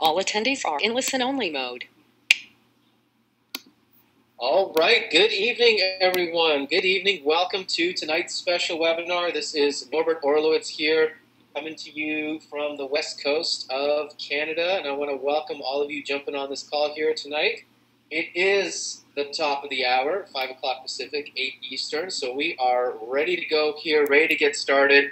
All attendees are in listen-only mode. All right, good evening, everyone. Good evening. Welcome to tonight's special webinar. This is Norbert Orlowitz here, coming to you from the west coast of Canada, and I want to welcome all of you jumping on this call here tonight. It is the top of the hour, 5 o'clock Pacific, 8 Eastern, so we are ready to go here, ready to get started.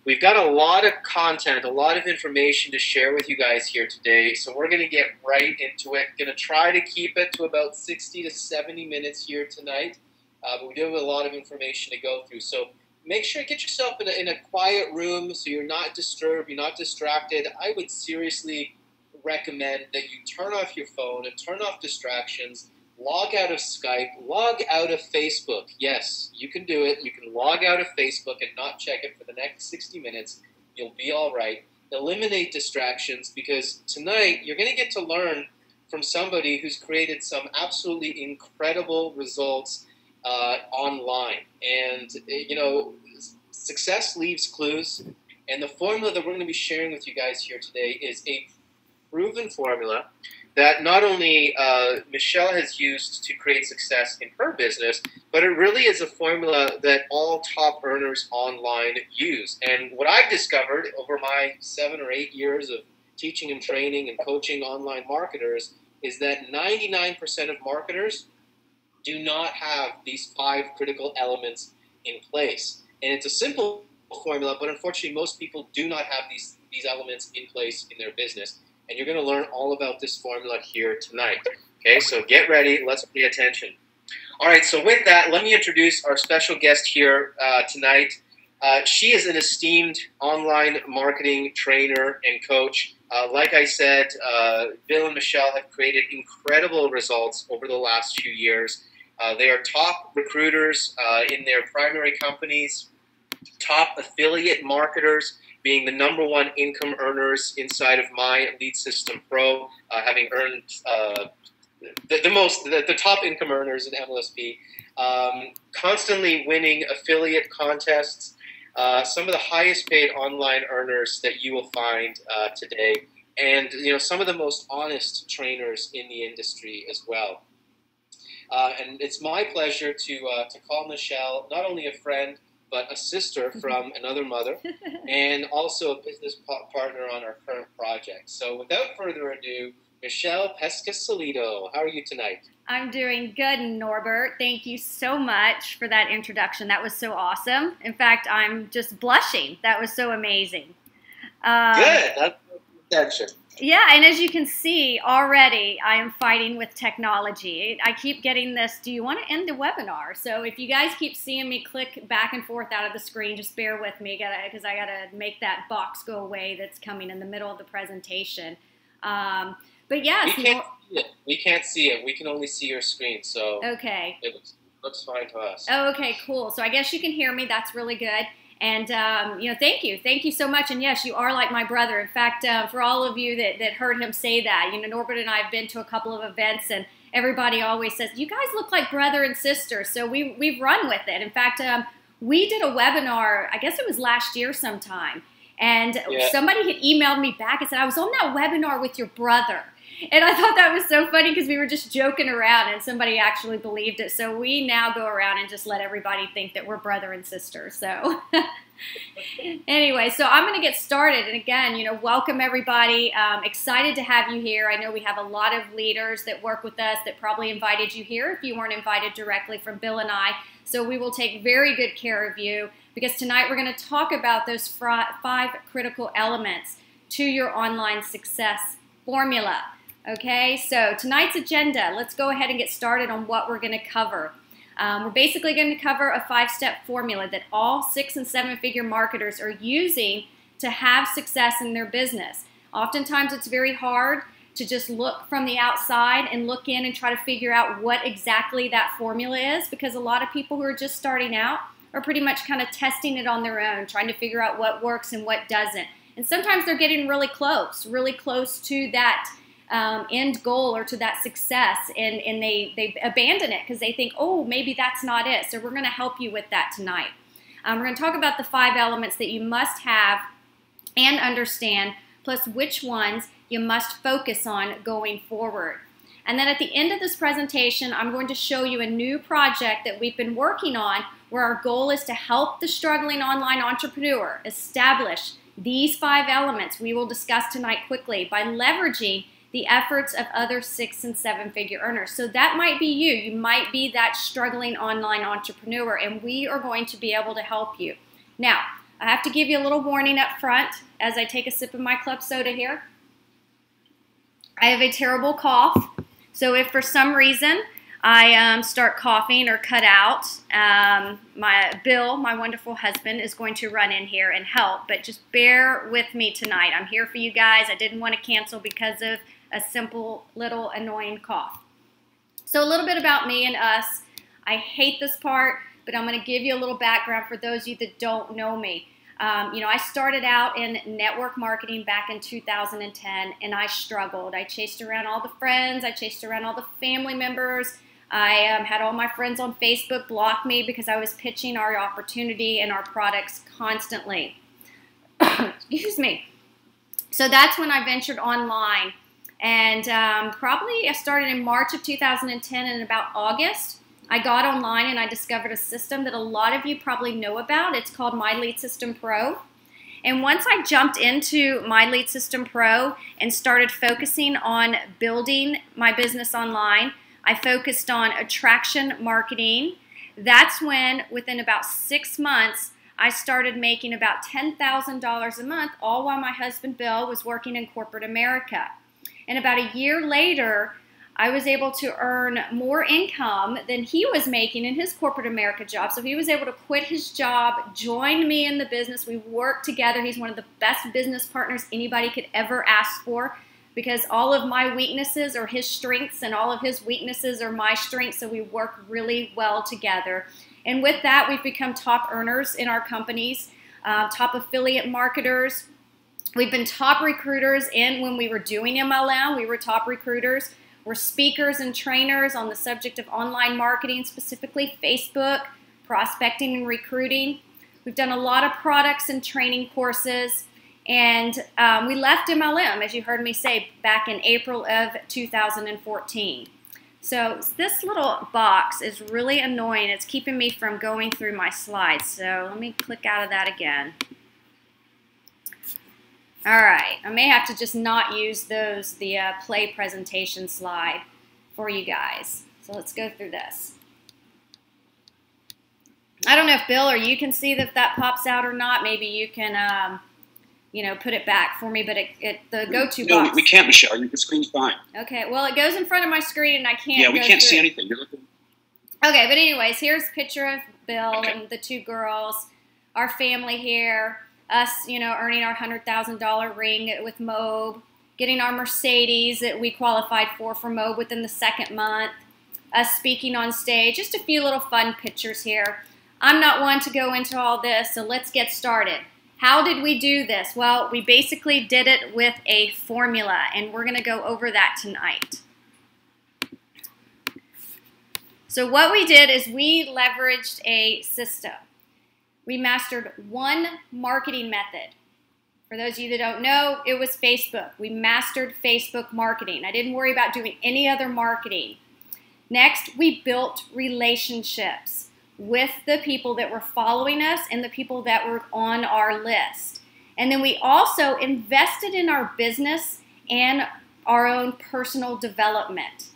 We've got a lot of content, a lot of information to share with you guys here today, so we're going to get right into it. Going to try to keep it to about 60 to 70 minutes here tonight, but we do have a lot of information to go through. So make sure to get yourself in a quiet room so you're not disturbed, you're not distracted. I would seriously recommend that you turn off your phone and turn off distractions. Log out of Skype, log out of Facebook. Yes, you can do it. You can log out of Facebook and not check it for the next 60 minutes. You'll be all right. Eliminate distractions, because tonight you're going to get to learn from somebody who's created some absolutely incredible results online. And, you know, success leaves clues. And the formula that we're going to be sharing with you guys here today is a proven formula that not only Michelle has used to create success in her business, but it really is a formula that all top earners online use. And what I've discovered over my 7 or 8 years of teaching and training and coaching online marketers is that 99% of marketers do not have these 5 critical elements in place. And it's a simple formula, but unfortunately most people do not have these elements in place in their business. And you're going to learn all about this formula here tonight. Okay, so get ready. Let's pay attention. All right, so with that, let me introduce our special guest here tonight. She is an esteemed online marketing trainer and coach. Like I said, Bill and Michelle have created incredible results over the last few years. They are top recruiters in their primary companies, top affiliate marketers, being the #1 income earners inside of my Lead System Pro, having earned the top income earners in MLSP, constantly winning affiliate contests, some of the highest paid online earners that you will find today, and you know, some of the most honest trainers in the industry as well. And it's my pleasure to call Michelle not only a friend, but a sister from another mother, and also a business partner on our current project. So without further ado, Michelle Pescasolido, how are you tonight? I'm doing good, Norbert. Thank you so much for that introduction. That was so awesome. In fact, I'm just blushing. That was so amazing. Good. That's the intention. Yeah, and as you can see already, I am fighting with technology. I keep getting this, do you want to end the webinar? So if you guys keep seeing me click back and forth out of the screen, just bear with me, because I got to make that box go away that's coming in the middle of the presentation. But yes. We can't see it. We can only see your screen, so okay. It looks fine to us. Oh, okay, cool. So I guess you can hear me. That's really good. And, you know, thank you so much. And yes, you are like my brother. In fact, for all of you that heard him say that, you know, Norbert and I have been to a couple of events, and everybody always says, you guys look like brother and sister. So we've run with it. In fact, we did a webinar, I guess it was last year sometime, and somebody had emailed me back and said, I was on that webinar with your brother. And I thought that was so funny because we were just joking around and somebody actually believed it. So we now go around and just let everybody think that we're brother and sister. So anyway, so I'm going to get started. And again, you know, welcome everybody. Excited to have you here. I know we have a lot of leaders that work with us that probably invited you here if you weren't invited directly from Bill and I. So we will take very good care of you, because tonight we're going to talk about those 5 critical elements to your online success formula. Okay, so tonight's agenda, let's go ahead and get started on what we're going to cover. We're basically going to cover a 5-step formula that all 6- and 7-figure marketers are using to have success in their business. Oftentimes it's very hard to just look from the outside and look in and try to figure out what exactly that formula is, because a lot of people who are just starting out are pretty much kind of testing it on their own, trying to figure out what works and what doesn't. And sometimes they're getting really close to that end goal or to that success, and they abandon it because they think, oh, maybe that's not it. So we're going to help you with that tonight. We're going to talk about the 5 elements that you must have and understand, plus which ones you must focus on going forward. And then at the end of this presentation, I'm going to show you a new project that we've been working on where our goal is to help the struggling online entrepreneur establish these 5 elements we will discuss tonight quickly by leveraging the efforts of other 6- and 7-figure earners. So that might be you. You might be that struggling online entrepreneur, and we are going to be able to help you. Now, I have to give you a little warning up front as I take a sip of my club soda here. I have a terrible cough. So if for some reason I start coughing or cut out, Bill, my wonderful husband, is going to run in here and help. But just bear with me tonight. I'm here for you guys. I didn't want to cancel because of a simple little annoying cough. So a little bit about me and us. I hate this part, but I'm going to give you a little background for those of you that don't know me. I started out in network marketing back in 2010, and I struggled. I chased around all the friends. I chased around all the family members. I had all my friends on Facebook block me because I was pitching our opportunity and our products constantly. Excuse me. So that's when I ventured online. And probably I started in March of 2010, and in about August, I got online and I discovered a system that a lot of you probably know about. It's called My Lead System Pro. And once I jumped into My Lead System Pro and started focusing on building my business online, I focused on attraction marketing. That's when, within about 6 months, I started making about $10,000 a month, all while my husband Bill was working in corporate America. And about a year later, I was able to earn more income than he was making in his corporate America job. So he was able to quit his job, join me in the business. We worked together. He's one of the best business partners anybody could ever ask for, because all of my weaknesses are his strengths and all of his weaknesses are my strengths. So we work really well together. And with that, we've become top earners in our companies, top affiliate marketers. We've been top recruiters, and when we were doing MLM, we were top recruiters. We're speakers and trainers on the subject of online marketing, specifically Facebook, prospecting and recruiting. We've done a lot of products and training courses, and we left MLM, as you heard me say, back in April of 2014. So this little box is really annoying. It's keeping me from going through my slides. So let me click out of that again. All right, I may have to just not use the play presentation slide for you guys. So let's go through this. I don't know if Bill or you can see that pops out or not. Maybe you can, put it back for me. But the go-to box. No, we can't, Michelle. Your screen's fine. Okay, well, it goes in front of my screen, and I can't. Yeah, we can't see anything. You're looking. Okay, but anyways, here's a picture of Bill and the 2 girls, our family here. Us, earning our $100,000 ring with Mobe, getting our Mercedes that we qualified for Mobe within the 2nd month, us speaking on stage, just a few little fun pictures here. I'm not one to go into all this, so let's get started. How did we do this? Well, we basically did it with a formula, and we're going to go over that tonight. So what we did is we leveraged a system. We mastered one marketing method. For those of you that don't know, it was Facebook. We mastered Facebook marketing. I didn't worry about doing any other marketing. Next, we built relationships with the people that were following us and the people that were on our list. And then we also invested in our business and our own personal development.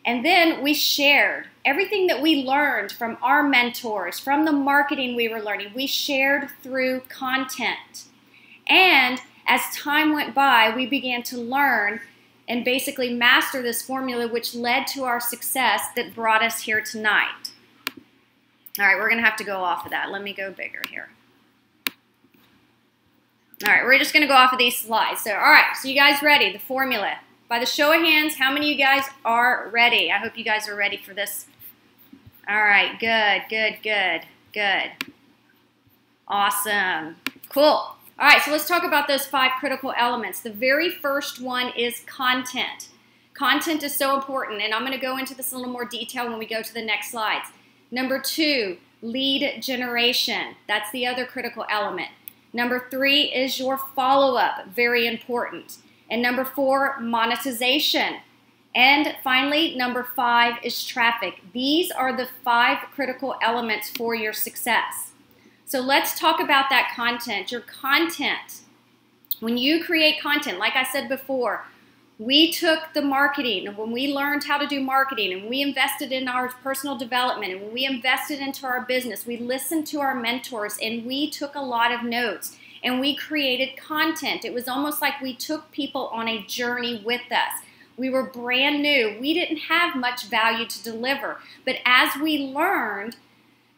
And then we shared everything that we learned from our mentors, from the marketing we were learning. We shared through content. And as time went by, we began to learn and basically master this formula, which led to our success that brought us here tonight. All right, we're going to have to go off of that. Let me go bigger here. All right, we're just going to go off of these slides. So, all right, so you guys ready? The formula. By the show of hands, how many of you guys are ready? I hope you guys are ready for this. All right, good. Awesome. Cool. All right, so let's talk about those 5 critical elements. The very first one is content. Content is so important, and I'm going to go into this in a little more detail when we go to the next slides. Number 2, lead generation. That's the other critical element. Number 3 is your follow-up. Very important. And number 4, monetization. And finally, number 5 is traffic. These are the 5 critical elements for your success. So let's talk about that content. Your content. When you create content, like I said before, we took the marketing, and when we learned how to do marketing, and we invested in our personal development, and when we invested into our business, we listened to our mentors, and we took a lot of notes, and we created content. It was almost like we took people on a journey with us. We were brand new. We didn't have much value to deliver. But as we learned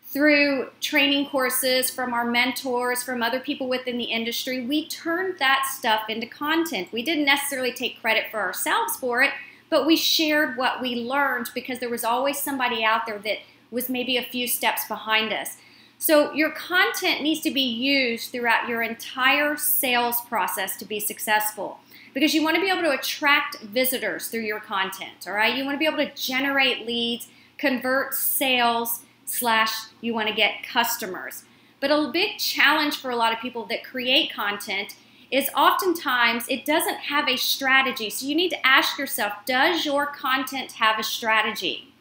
through training courses from our mentors, from other people within the industry, we turned that stuff into content. We didn't necessarily take credit for ourselves for it, but we shared what we learned because there was always somebody out there that was maybe a few steps behind us. So your content needs to be used throughout your entire sales process to be successful, because you want to be able to attract visitors through your content, all right? You want to be able to generate leads, convert sales, / you want to get customers. But a big challenge for a lot of people that create content is oftentimes it doesn't have a strategy. So you need to ask yourself, does your content have a strategy?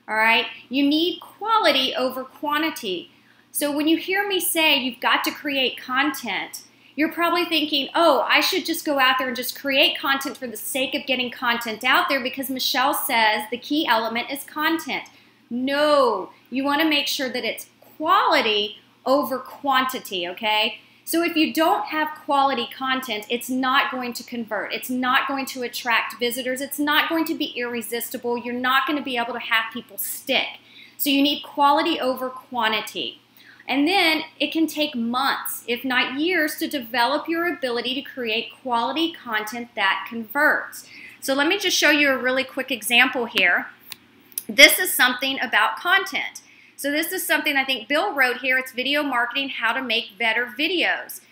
All right? You need quality over quantity. So when you hear me say you've got to create content, you're probably thinking, oh, I should just go out there and just create content for the sake of getting content out there because Michelle says the key element is content. No, you want to make sure that it's quality over quantity, okay? So if you don't have quality content, it's not going to convert. It's not going to attract visitors. It's not going to be irresistible. You're not going to be able to have people stick. So you need quality over quantity. And then it can take months, if not years, to develop your ability to create quality content that converts. So let me just show you a really quick example here. This is something about content. So this is something I think Bill wrote here. It's video marketing, how to make better videos.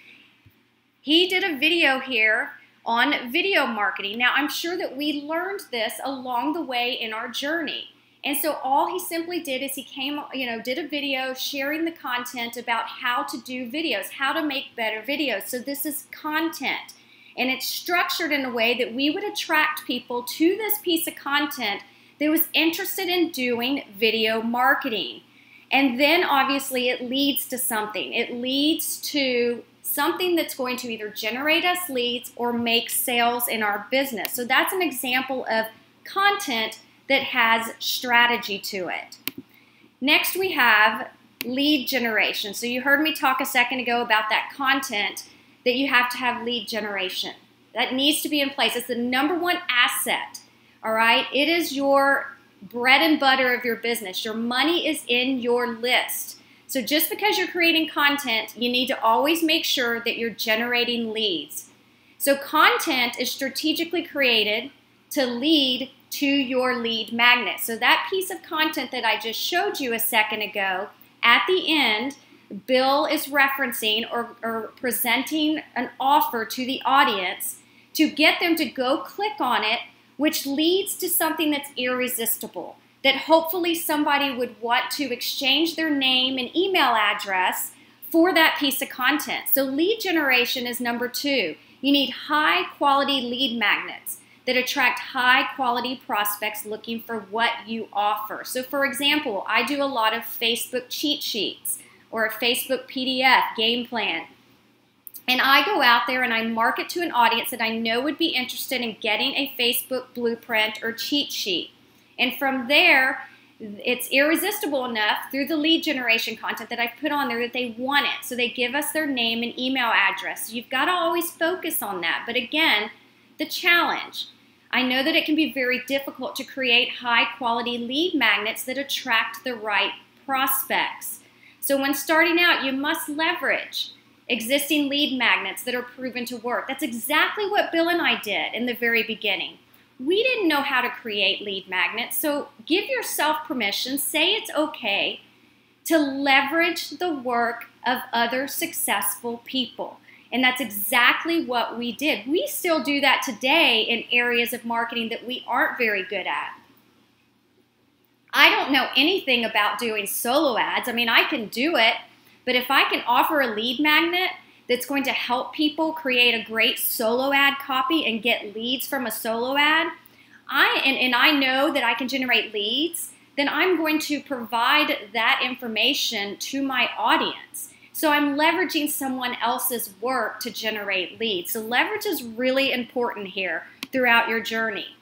He did a video here on video marketing. Now, I'm sure that we learned this along the way in our journey. And so all he simply did is he did a video sharing the content about how to do videos, how to make better videos. So this is content. And it's structured in a way that we would attract people to this piece of content that was interested in doing video marketing. And then obviously it leads to something. It leads to something that's going to either generate us leads or make sales in our business. So that's an example of content that has strategy to it. Next we have lead generation. So you heard me talk a second ago about that content that you have to have lead generation. That needs to be in place. It's the #1 asset. All right, it is your bread and butter of your business. Your money is in your list. So just because you're creating content, you need to always make sure that you're generating leads. So content is strategically created to lead to your lead magnet. So that piece of content that I just showed you a second ago, at the end, Bill is referencing or presenting an offer to the audience to get them to go click on it, which leads to something that's irresistible, that hopefully somebody would want to exchange their name and email address for that piece of content. So lead generation is #2. You need high quality lead magnets that attract high quality prospects looking for what you offer. So for example, I do a lot of Facebook cheat sheets or a Facebook PDF game plan. And I go out there and I market to an audience that I know would be interested in getting a Facebook blueprint or cheat sheet. And from there, it's irresistible enough through the lead generation content that I've put on there that they want it. So they give us their name and email address. So you've got to always focus on that. But again, the challenge. I know that it can be very difficult to create high quality lead magnets that attract the right prospects. So when starting out, you must leverage existing lead magnets that are proven to work. That's exactly what Bill and I did in the very beginning. We didn't know how to create lead magnets, so give yourself permission, say it's okay to leverage the work of other successful people. And that's exactly what we did. We still do that today in areas of marketing that we aren't very good at. I don't know anything about doing solo ads. I mean, I can do it, but if I can offer a lead magnet that's going to help people create a great solo ad copy and get leads from a solo ad, and I know that I can generate leads, then I'm going to provide that information to my audience. So I'm leveraging someone else's work to generate leads. So leverage is really important here throughout your journey.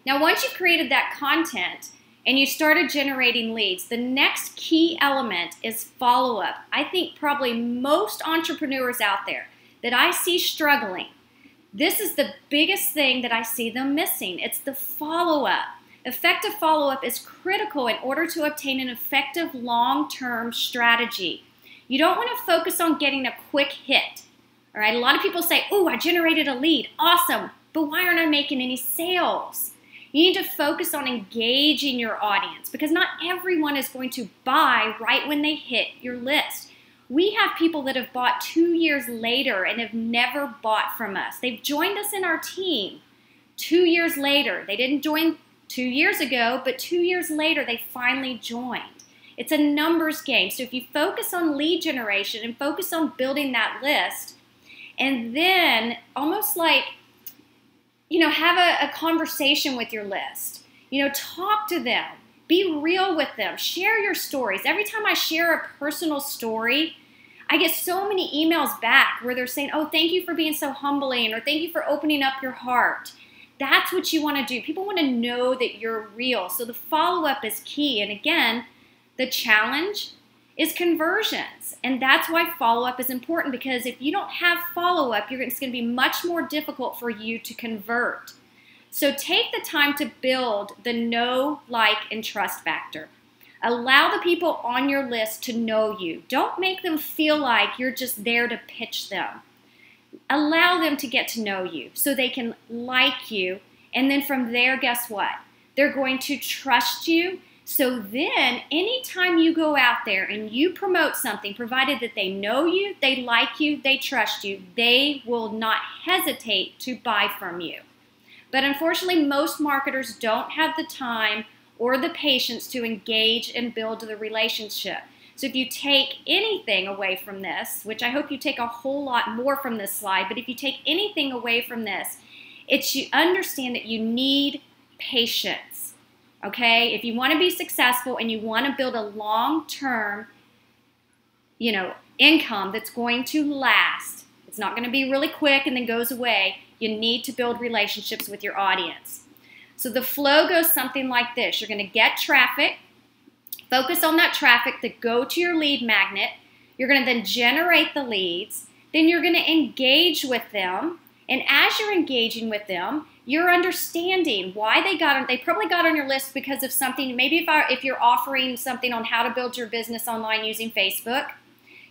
Now, once you've created that content and you started generating leads, the next key element is follow-up. I think probably most entrepreneurs out there that I see struggling, this is the biggest thing that I see them missing. It's the follow-up. Effective follow-up is critical in order to obtain an effective long-term strategy. You don't want to focus on getting a quick hit. All right, a lot of people say, "Oh, I generated a lead. Awesome. But why aren't I making any sales?" You need to focus on engaging your audience because not everyone is going to buy right when they hit your list. We have people that have bought 2 years later and have never bought from us. They've joined us in our team 2 years later. They didn't join 2 years ago, but 2 years later, they finally joined. It's a numbers game. So if you focus on lead generation and focus on building that list, and then almost like, have a conversation with your list. Talk to them. Be real with them. Share your stories. Every time I share a personal story, I get so many emails back where they're saying, "Oh, thank you for being so humbling," or "Thank you for opening up your heart." That's what you want to do. People want to know that you're real. So the follow-up is key. And again, the challenge is conversions. And that's why follow-up is important, because if you don't have follow-up, it's going to be much more difficult for you to convert. So take the time to build the know, like, and trust factor. Allow the people on your list to know you. Don't make them feel like you're just there to pitch them. Allow them to get to know you so they can like you. And then from there, guess what? They're going to trust you. So then anytime you go out there and you promote something, provided that they know you, they like you, they trust you, they will not hesitate to buy from you. But unfortunately, most marketers don't have the time or the patience to engage and build the relationship. So if you take anything away from this, which I hope you take a whole lot more from this slide, but if you take anything away from this, it's you understand that you need patience, okay? If you want to be successful and you want to build a long-term, income that's going to last, it's not going to be really quick and then goes away, you need to build relationships with your audience. So the flow goes something like this. You're going to get traffic, focus on that traffic that go to your lead magnet. You're going to then generate the leads. Then you're going to engage with them. And as you're engaging with them, you're understanding why they probably got on your list because of something. Maybe if you're offering something on how to build your business online using Facebook,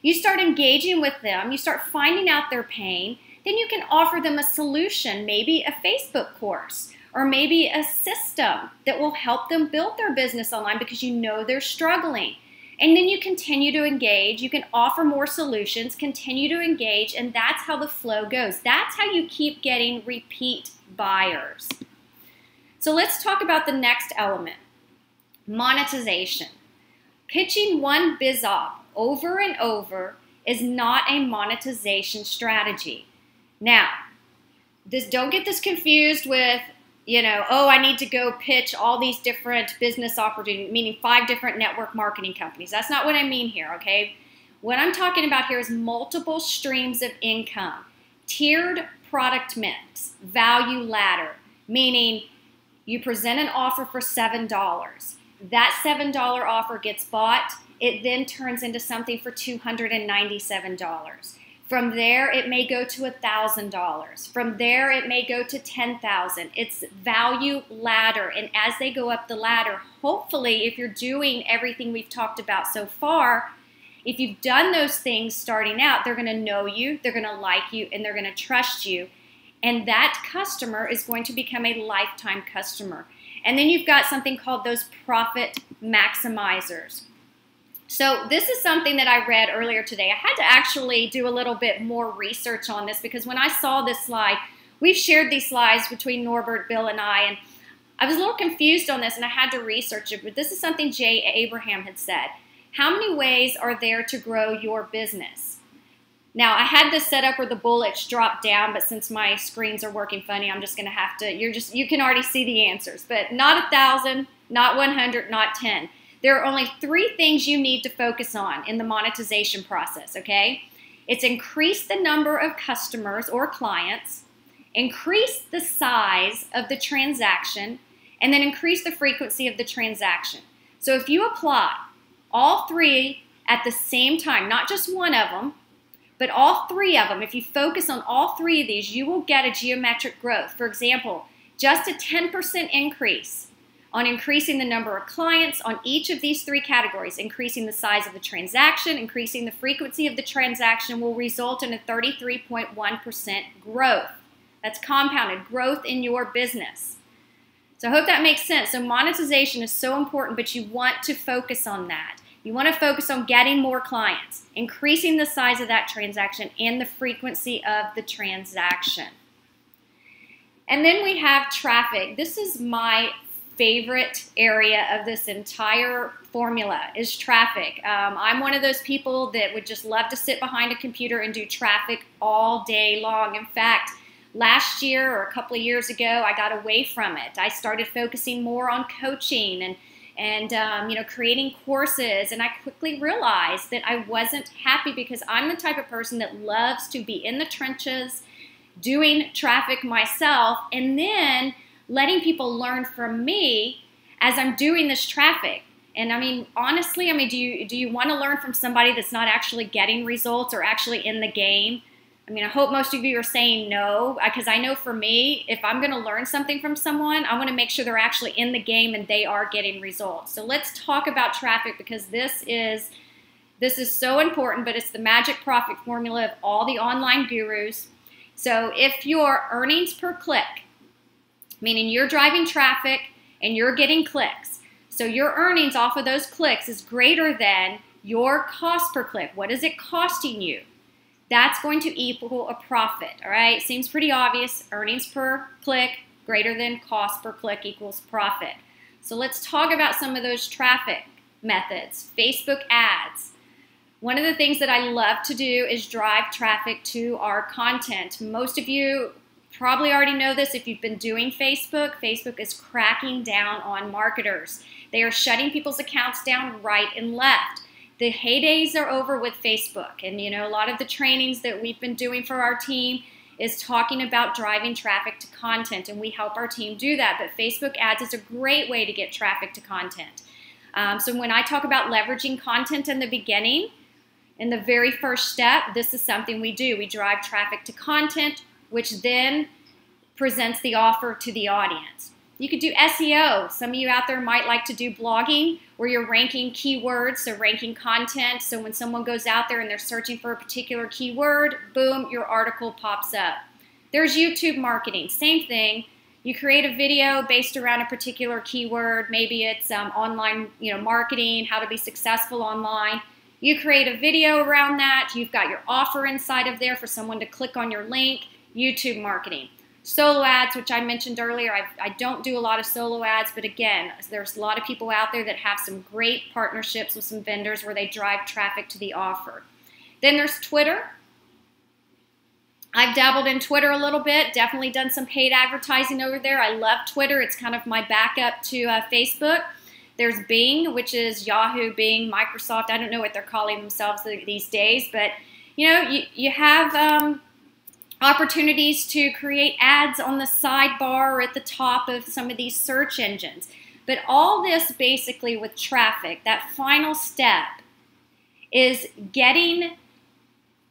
you start engaging with them. You start finding out their pain. Then you can offer them a solution, maybe a Facebook course, or maybe a system that will help them build their business online because you know they're struggling. And then you continue to engage. You can offer more solutions, continue to engage, and that's how the flow goes. That's how you keep getting repeat buyers. So let's talk about the next element, monetization. Pitching one biz op over and over is not a monetization strategy. Now, don't get this confused with, I need to go pitch all these different business opportunities, meaning 5 different network marketing companies. That's not what I mean here, okay? What I'm talking about here is multiple streams of income, tiered product mix, value ladder, meaning you present an offer for $7. That $7 offer gets bought. It then turns into something for $297. From there, it may go to $1,000. From there, it may go to $10,000. It's value ladder. And as they go up the ladder, hopefully, if you're doing everything we've talked about so far, if you've done those things starting out, they're going to know you, they're going to like you, and they're going to trust you. And that customer is going to become a lifetime customer. And then you've got something called those profit maximizers. So this is something that I read earlier today. I had to actually do a little bit more research on this because when I saw this slide, we've shared these slides between Norbert, Bill, and I was a little confused on this and I had to research it, but this is something Jay Abraham had said. How many ways are there to grow your business? Now, I had this set up where the bullets drop down, but since my screens are working funny, I'm just going to have to, you can already see the answers, but not 1,000, not 100, not 10. There are only 3 things you need to focus on in the monetization process, okay? It's increase the number of customers or clients, increase the size of the transaction, and then increase the frequency of the transaction. So if you apply all 3 at the same time, not just one of them, but all 3 of them, if you focus on all 3 of these, you will get a geometric growth. For example, just a 10% increase on increasing the number of clients on each of these 3 categories, increasing the size of the transaction, increasing the frequency of the transaction, will result in a 33.1% growth. That's compounded growth in your business. So I hope that makes sense. So monetization is so important, but you want to focus on that. You want to focus on getting more clients, increasing the size of that transaction and the frequency of the transaction. And then we have traffic. This is my favorite area of this entire formula is traffic. I'm one of those people that would just love to sit behind a computer and do traffic all day long. In fact, last year or a couple of years ago, I got away from it. I started focusing more on coaching and creating courses, and I quickly realized that I wasn't happy because I'm the type of person that loves to be in the trenches, doing traffic myself, and then letting people learn from me as I'm doing this traffic. And I mean, honestly, do you want to learn from somebody that's not actually getting results or actually in the game? I mean, I hope most of you are saying no, because I know for me, if I'm going to learn something from someone, I want to make sure they're actually in the game and they are getting results. So let's talk about traffic, because this is so important, but it's the magic profit formula of all the online gurus. So if your earnings per click, meaning you're driving traffic and you're getting clicks, so your earnings off of those clicks is greater than your cost per click. What is it costing you? That's going to equal a profit, all right? Seems pretty obvious. Earnings per click greater than cost per click equals profit. So let's talk about some of those traffic methods. Facebook ads. One of the things that I love to do is drive traffic to our content. Most of you probably already know this if you've been doing Facebook. Facebook is cracking down on marketers. They are shutting people's accounts down right and left. The heydays are over with Facebook, and a lot of the trainings that we've been doing for our team is talking about driving traffic to content, and we help our team do that. But Facebook ads is a great way to get traffic to content. So when I talk about leveraging content in the beginning, in the very first step, this is something we do. We drive traffic to content, which then presents the offer to the audience. You could do SEO. Some of you out there might like to do blogging, where you're ranking keywords, so ranking content. So when someone goes out there and they're searching for a particular keyword, boom, your article pops up. There's YouTube marketing, same thing. You create a video based around a particular keyword. Maybe it's online, marketing, how to be successful online. You create a video around that. You've got your offer inside of there for someone to click on your link. YouTube marketing. Solo ads, which I mentioned earlier, I don't do a lot of solo ads, but again, there's a lot of people out there that have some great partnerships with some vendors where they drive traffic to the offer. Then there's Twitter. I've dabbled in Twitter a little bit, definitely done some paid advertising over there. I love Twitter. It's kind of my backup to Facebook. There's Bing, which is Yahoo, Bing, Microsoft. I don't know what they're calling themselves these days, but you have opportunities to create ads on the sidebar or at the top of some of these search engines. But all this basically with traffic, that final step is getting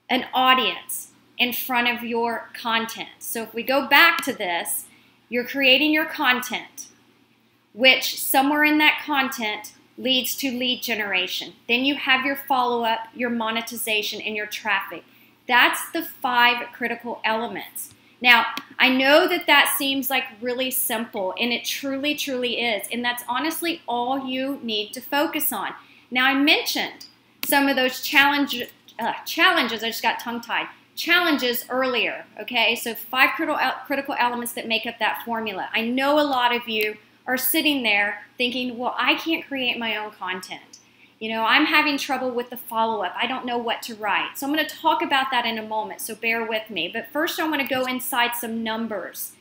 an audience in front of your content. So if we go back to this, you're creating your content, which somewhere in that content leads to lead generation. Then you have your follow-up, your monetization, and your traffic. That's the 5 critical elements. Now, I know that seems like really simple, and it truly, truly is. And that's honestly all you need to focus on. Now, I mentioned some of those challenges, I just got tongue-tied, challenges earlier, okay? So 5 critical elements that make up that formula. I know a lot of you are sitting there thinking, well, I can't create my own content. You know, I'm having trouble with the follow-up. I don't know what to write. So I'm going to talk about that in a moment, so bear with me. But first I want to go inside some numbers.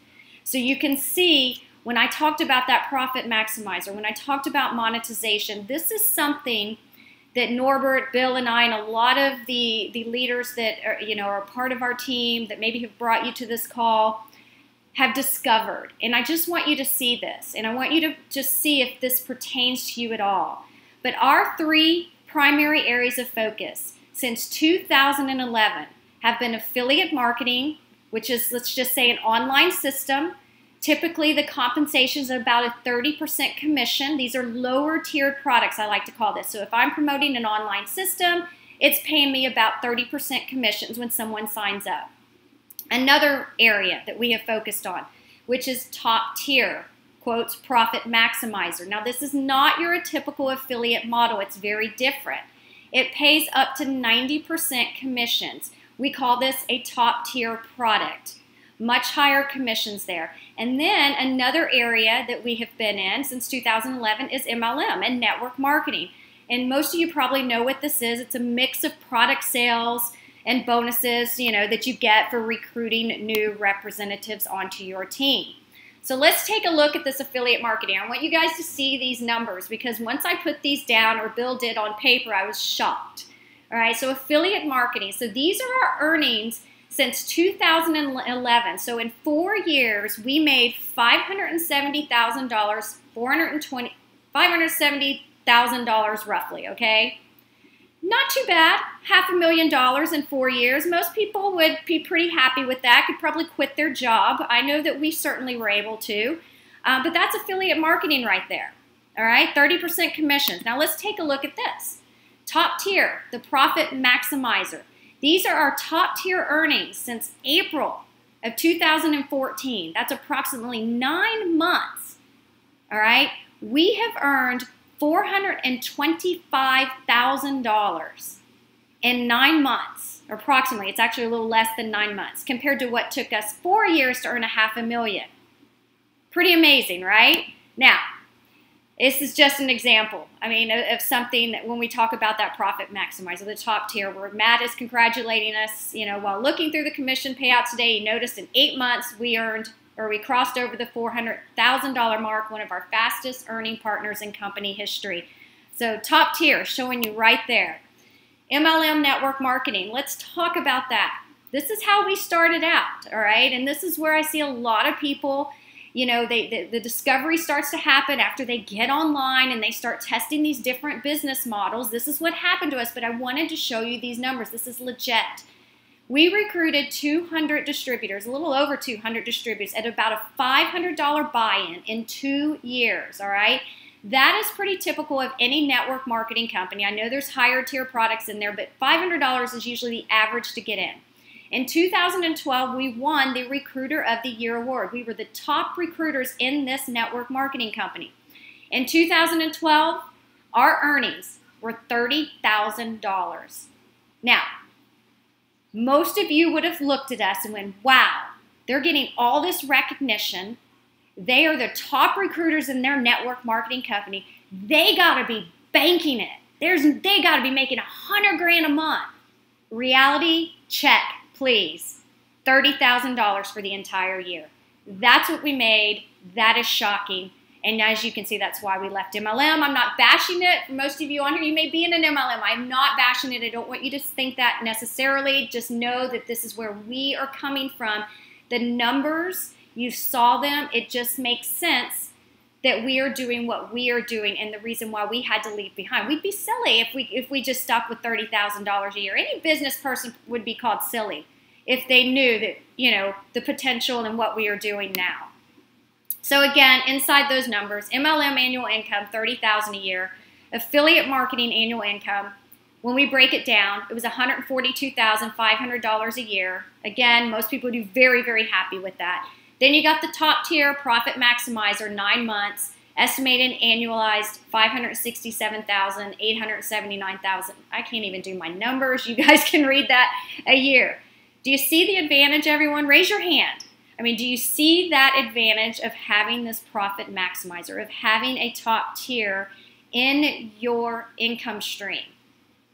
So you can see when I talked about that profit maximizer, when I talked about monetization, this is something that Norbert, Bill, and I, and a lot of the leaders that are, you know, are part of our team that maybe have brought you to this call have discovered. And I just want you to see this, and I want you to just see if this pertains to you at all. But our 3 primary areas of focus since 2011 have been affiliate marketing, which is, let's just say, an online system. Typically, the compensation is about a 30% commission. These are lower tiered products, I like to call this. So if I'm promoting an online system, it's paying me about 30% commissions when someone signs up. Another area that we have focused on, which is top tier, quotes, profit maximizer. Now, this is not your typical affiliate model. It's very different. It pays up to 90% commissions. We call this a top tier product. Much higher commissions there. And then another area that we have been in since 2011 is MLM and network marketing. And most of you probably know what this is. It's a mix of product sales and bonuses, you know, that you get for recruiting new representatives onto your team. So let's take a look at this affiliate marketing. I want you guys to see these numbers because once I put these down, or Bill did on paper, I was shocked. All right, so affiliate marketing. So these are our earnings since 2011. So in 4 years, we made $570,000, $570,000 roughly, okay? Not too bad, $500,000 in 4 years. Most people would be pretty happy with that, could probably quit their job. I know that we certainly were able to, but that's affiliate marketing right there, all right? 30% commissions. Now let's take a look at this. Top tier, the profit maximizer. These are our top tier earnings since April of 2014. That's approximately 9 months, all right? We have earned $425,000 in 9 months, or approximately. It's actually a little less than 9 months, compared to what took us 4 years to earn $500,000. Pretty amazing, right? Now, this is just an example, I mean, of something that when we talk about that profit maximizer, the top tier, where Matt is congratulating us, you know, while looking through the commission payouts today, you noticed in 8 months we earned, or we crossed over the $400,000 mark, one of our fastest earning partners in company history. So top tier, showing you right there. MLM network marketing, let's talk about that. This is how we started out, all right? And this is where I see a lot of people, you know, the discovery starts to happen after they get online and they start testing these different business models. This is what happened to us, but I wanted to show you these numbers. This is legit. We recruited 200 distributors, a little over 200 distributors, at about a $500 buy-in in 2 years, all right? That is pretty typical of any network marketing company. I know there's higher tier products in there, but $500 is usually the average to get in. In 2012, we won the Recruiter of the Year award. We were the top recruiters in this network marketing company. In 2012, our earnings were $30,000. Now, most of you would have looked at us and went, wow, they're getting all this recognition. They are the top recruiters in their network marketing company. They got to be banking it. They got to be making $100,000 a month. Reality check, please. $30,000 for the entire year. That's what we made. That is shocking. And as you can see, that's why we left MLM. I'm not bashing it. For most of you on here, you may be in an MLM. I'm not bashing it. I don't want you to think that necessarily. Just know that this is where we are coming from. The numbers, you saw them. It just makes sense that we are doing what we are doing, and the reason why we had to leave behind. We'd be silly if we just stuck with $30,000 a year. Any business person would be called silly if they knew that, you know, the potential and what we are doing now. So again, inside those numbers, MLM annual income, $30,000 a year. Affiliate marketing annual income, when we break it down, it was $142,500 a year. Again, most people would be very, very happy with that. Then you got the top tier profit maximizer, 9 months, estimated annualized $567,000, $879,000. I can't even do my numbers. You guys can read that a year. Do you see the advantage, everyone? Raise your hand. I mean, do you see that advantage of having this profit maximizer, of having a top tier in your income stream.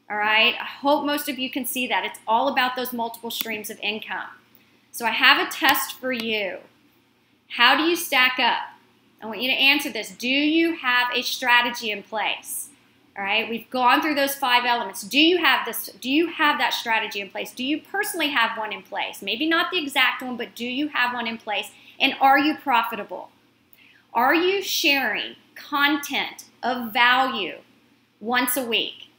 All right, I hope most of you can see that. It's all about those multiple streams of income. So I have a test for you. How do you stack up? I want you to answer this. Do you have a strategy in place? All right, we've gone through those 5 elements. Do you have this? Do you have that strategy in place? Do you personally have one in place? Maybe not the exact one, but do you have one in place? And are you profitable? Are you sharing content of value once a week?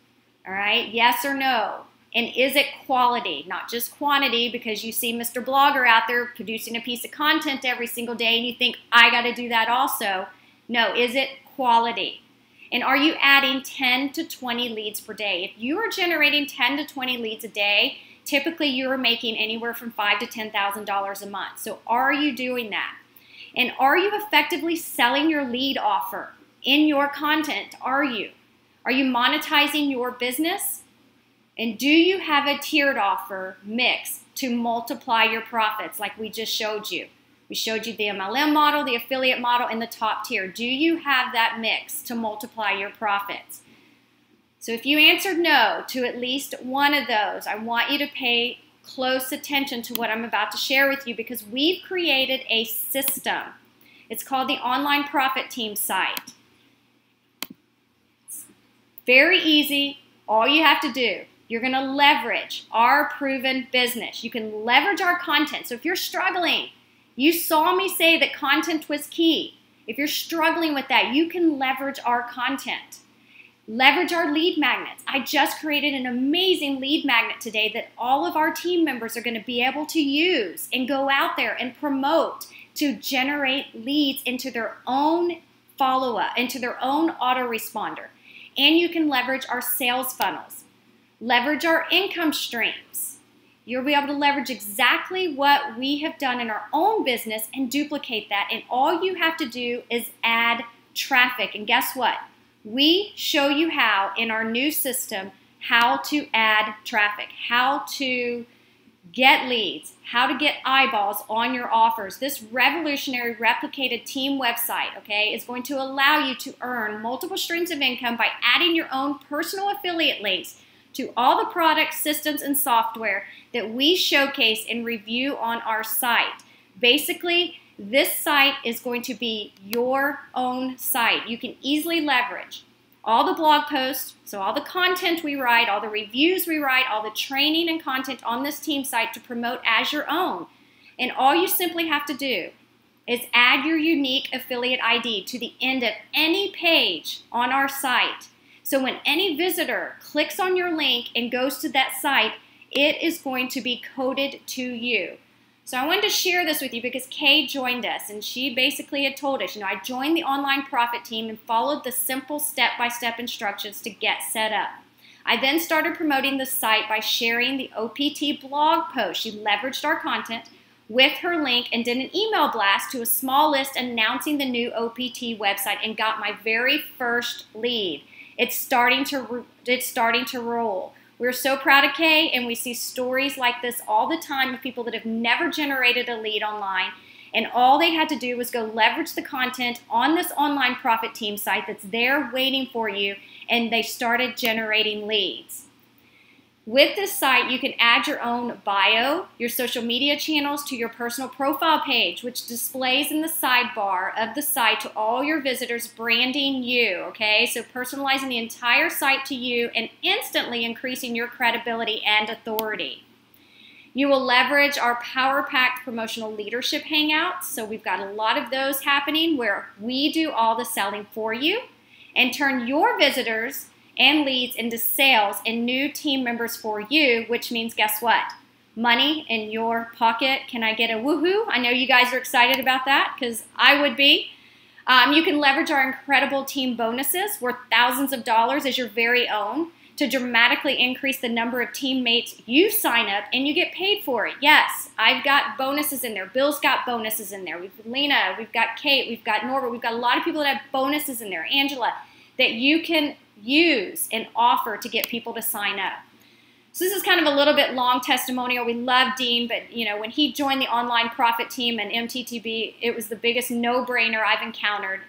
All right, yes or no? And is it quality, not just quantity, because you see Mr. Blogger out there producing a piece of content every single day and you think, I got to do that also. No, is it quality? And are you adding 10 to 20 leads per day? If you are generating 10 to 20 leads a day, typically you are making anywhere from $5,000 to $10,000 a month. So are you doing that? And are you effectively selling your lead offer in your content? Are you? Are you monetizing your business? And do you have a tiered offer mix to multiply your profits like we just showed you? We showed you the MLM model, the affiliate model, and the top tier. Do you have that mix to multiply your profits? So if you answered no to at least one of those, I want you to pay close attention to what I'm about to share with you, because we've created a system. It's called the Online Profit Team site. It's very easy. All you have to do, you're going to leverage our proven business. You can leverage our content. So if you're struggling, you saw me say that content was key. If you're struggling with that, you can leverage our content. Leverage our lead magnets. I just created an amazing lead magnet today that all of our team members are going to be able to use and go out there and promote to generate leads into their own follow-up, into their own autoresponder. And you can leverage our sales funnels. Leverage our income streams. You'll be able to leverage exactly what we have done in our own business and duplicate that. And all you have to do is add traffic. And guess what? We show you how in our new system how to add traffic, how to get leads, how to get eyeballs on your offers. This revolutionary replicated team website, okay, is going to allow you to earn multiple streams of income by adding your own personal affiliate links to all the products, systems, and software that we showcase and review on our site. Basically, this site is going to be your own site. You can easily leverage all the blog posts, so all the content we write, all the reviews we write, all the training and content on this team site to promote as your own. And all you simply have to do is add your unique affiliate ID to the end of any page on our site. So when any visitor clicks on your link and goes to that site, it is going to be coded to you. So I wanted to share this with you because Kay joined us, and she basically had told us, I joined the Online Profit Team and followed the simple step-by-step instructions to get set up. I then started promoting the site by sharing the OPT blog post. She leveraged our content with her link and did an email blast to a small list announcing the new OPT website and got my very first lead. It's starting to roll. We're so proud of Kay, and we see stories like this all the time of people that have never generated a lead online, and all they had to do was go leverage the content on this Online Profit Team site that's there waiting for you, and they started generating leads. With this site, you can add your own bio, your social media channels to your personal profile page, which displays in the sidebar of the site to all your visitors, branding you, okay? So personalizing the entire site to you and instantly increasing your credibility and authority. You will leverage our power-packed promotional leadership hangouts. So we've got a lot of those happening where we do all the selling for you and turn your visitors and leads into sales and new team members for you, which means, guess what? Money in your pocket. Can I get a woohoo? I know you guys are excited about that because I would be. You can leverage our incredible team bonuses worth thousands of dollars as your very own to dramatically increase the number of teammates you sign up and you get paid for it. Yes, I've got bonuses in there. Bill's got bonuses in there. We've got Lena, we've got Kate, we've got Norbert. We've got a lot of people that have bonuses in there. Angela, that you can use and offer to get people to sign up. So this is kind of a little bit long testimonial. We love Dean, but when he joined the Online Profit Team and MTTB, it was the biggest no-brainer I've encountered.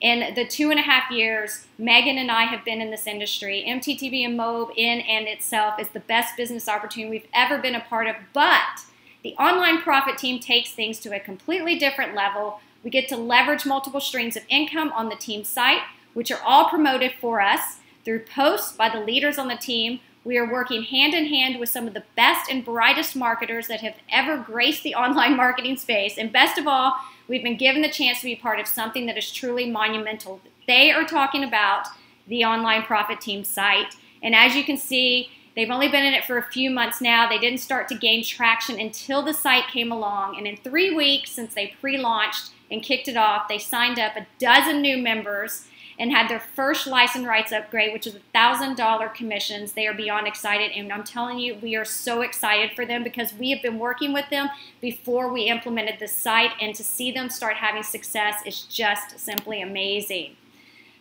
In the 2.5 years Megan and I have been in this industry, MTTB and Mobe in and itself is the best business opportunity we've ever been a part of, but the online profit team takes things to a completely different level. We get to leverage multiple streams of income on the team site, which are all promoted for us through posts by the leaders on the team. We are working hand in hand with some of the best and brightest marketers that have ever graced the online marketing space. And best of all, we've been given the chance to be part of something that is truly monumental. They are talking about the online profit team site. And as you can see, they've only been in it for a few months now. They didn't start to gain traction until the site came along. And in 3 weeks since they pre-launched and kicked it off, they signed up 12 new members and had their first license rights upgrade, which is $1,000 commissions. They are beyond excited, and I'm telling you, we are so excited for them because we have been working with them before we implemented this site, and to see them start having success is just simply amazing.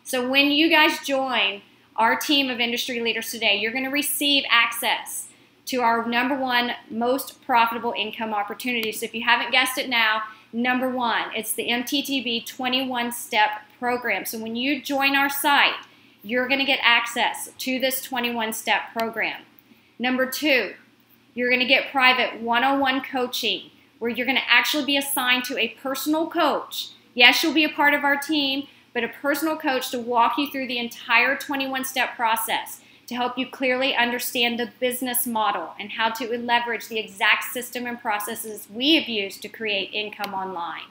So when you guys join our team of industry leaders today, you're going to receive access to our #1 most profitable income opportunity. So if you haven't guessed it now, #1, it's the MTTB 21-step program. So when you join our site, you're going to get access to this 21-step program. #2, you're going to get private one-on-one coaching where you're going to actually be assigned to a personal coach. Yes, you'll be a part of our team, but a personal coach to walk you through the entire 21-step process to help you clearly understand the business model and how to leverage the exact system and processes we have used to create income online.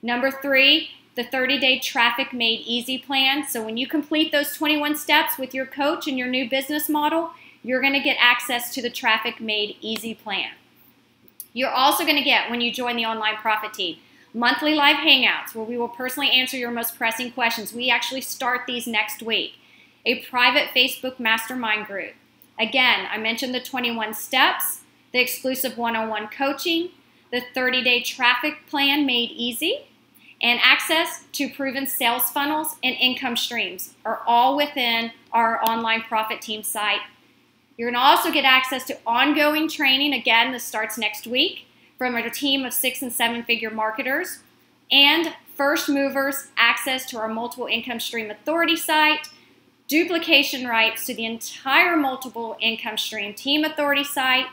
#3, the 30-day Traffic Made Easy plan. So when you complete those 21 steps with your coach and your new business model, you're going to get access to the Traffic Made Easy plan. You're also going to get, when you join the online profit team, monthly live hangouts where we will personally answer your most pressing questions. We actually start these next week. A private Facebook mastermind group. Again, I mentioned the 21 steps, the exclusive one-on-one coaching, the 30-day traffic plan made easy, and access to proven sales funnels and income streams are all within our online profit team site. You're going to also get access to ongoing training. Again, this starts next week from our team of 6- and 7-figure marketers, and first movers access to our multiple income stream authority site, duplication rights to the entire multiple income stream team authority site,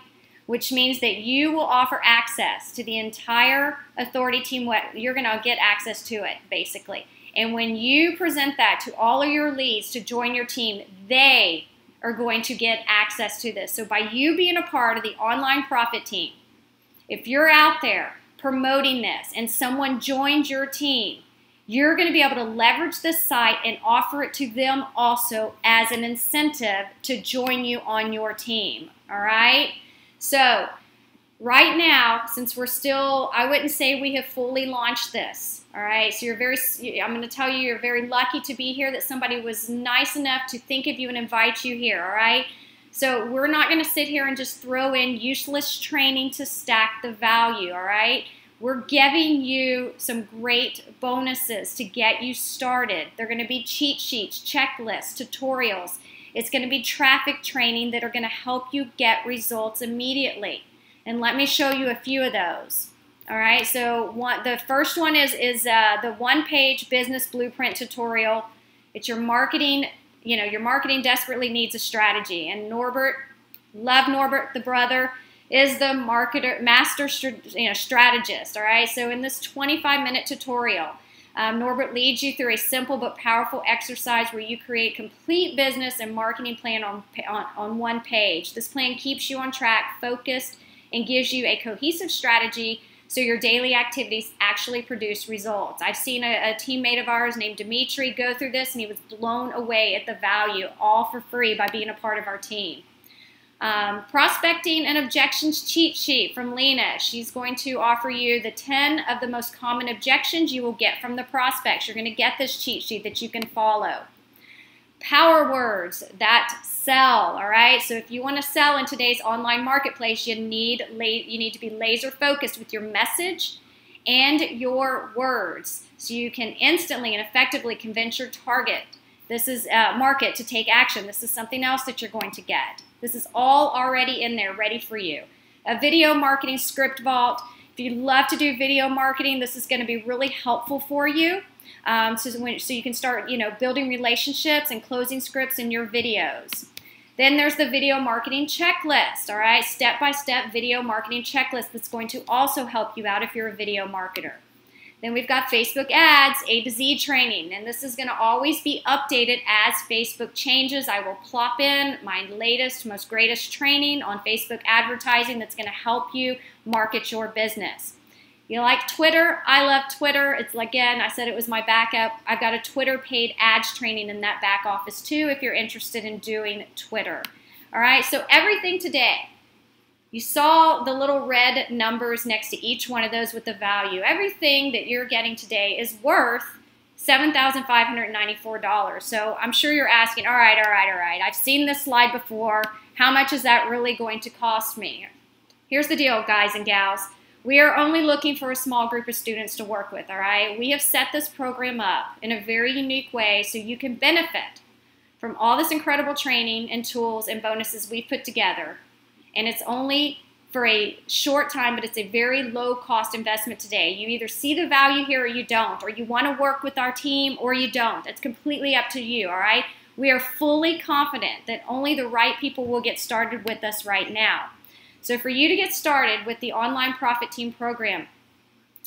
which means that you will offer access to the entire authority team. You're going to get access to it, basically. And when you present that to all of your leads to join your team, they are going to get access to this. So by you being a part of the online profit team, if you're out there promoting this and someone joins your team, you're going to be able to leverage this site and offer it to them also as an incentive to join you on your team. All right? So right now, since we're still, I wouldn't say we have fully launched this. All right? So I'm going to tell you, you're very lucky to be here, that somebody was nice enough to think of you and invite you here. All right? So we're not going to sit here and just throw in useless training to stack the value. All right? We're giving you some great bonuses to get you started. They're going to be cheat sheets, checklists, tutorials. It's going to be traffic training that are going to help you get results immediately. And let me show you a few of those. All right, so the first one is the one-page business blueprint tutorial. It's your marketing, your marketing desperately needs a strategy. And Norbert, love Norbert, the brother, is the master strategist, all right? So in this 25-minute tutorial, Norbert leads you through a simple but powerful exercise where you create complete business and marketing plan on one page. This plan keeps you on track, focused, and gives you a cohesive strategy so your daily activities actually produce results. I've seen a teammate of ours named Dimitri go through this, and he was blown away at the value, all for free, by being a part of our team. Prospecting and objections cheat sheet from Lena. She's going to offer you the 10 of the most common objections you will get from the prospects. You're going to get this cheat sheet that you can follow. Power words that sell, all right? So if you want to sell in today's online marketplace, you need to be laser focused with your message and your words so you can instantly and effectively convince your target. This is market to take action. This is something else that you're going to get. This is all already in there, ready for you. A video marketing script vault. If you love to do video marketing, this is going to be really helpful for you. So you can start, building relationships and closing scripts in your videos. Then there's the video marketing checklist, all right? Step-by-step video marketing checklist that's going to also help you out if you're a video marketer. Then we've got Facebook ads, A to Z training, and this is going to always be updated as Facebook changes. I will plop in my latest, most greatest training on Facebook advertising that's going to help you market your business. You like Twitter? I love Twitter. It's, again, I said it was my backup. I've got a Twitter paid ads training in that back office too if you're interested in doing Twitter. All right, so everything today. You saw the little red numbers next to each one of those with the value. Everything that you're getting today is worth $7,594. So I'm sure you're asking, all right. I've seen this slide before. How much is that really going to cost me? Here's the deal, guys and gals. We are only looking for a small group of students to work with, all right? We have set this program up in a very unique way so you can benefit from all this incredible training and tools and bonuses we've put together. And it's only for a short time, but it's a very low cost investment today. You either see the value here or you don't, or you want to work with our team or you don't. It's completely up to you, all right? We are fully confident that only the right people will get started with us right now. So for you to get started with the Online Profit Team program,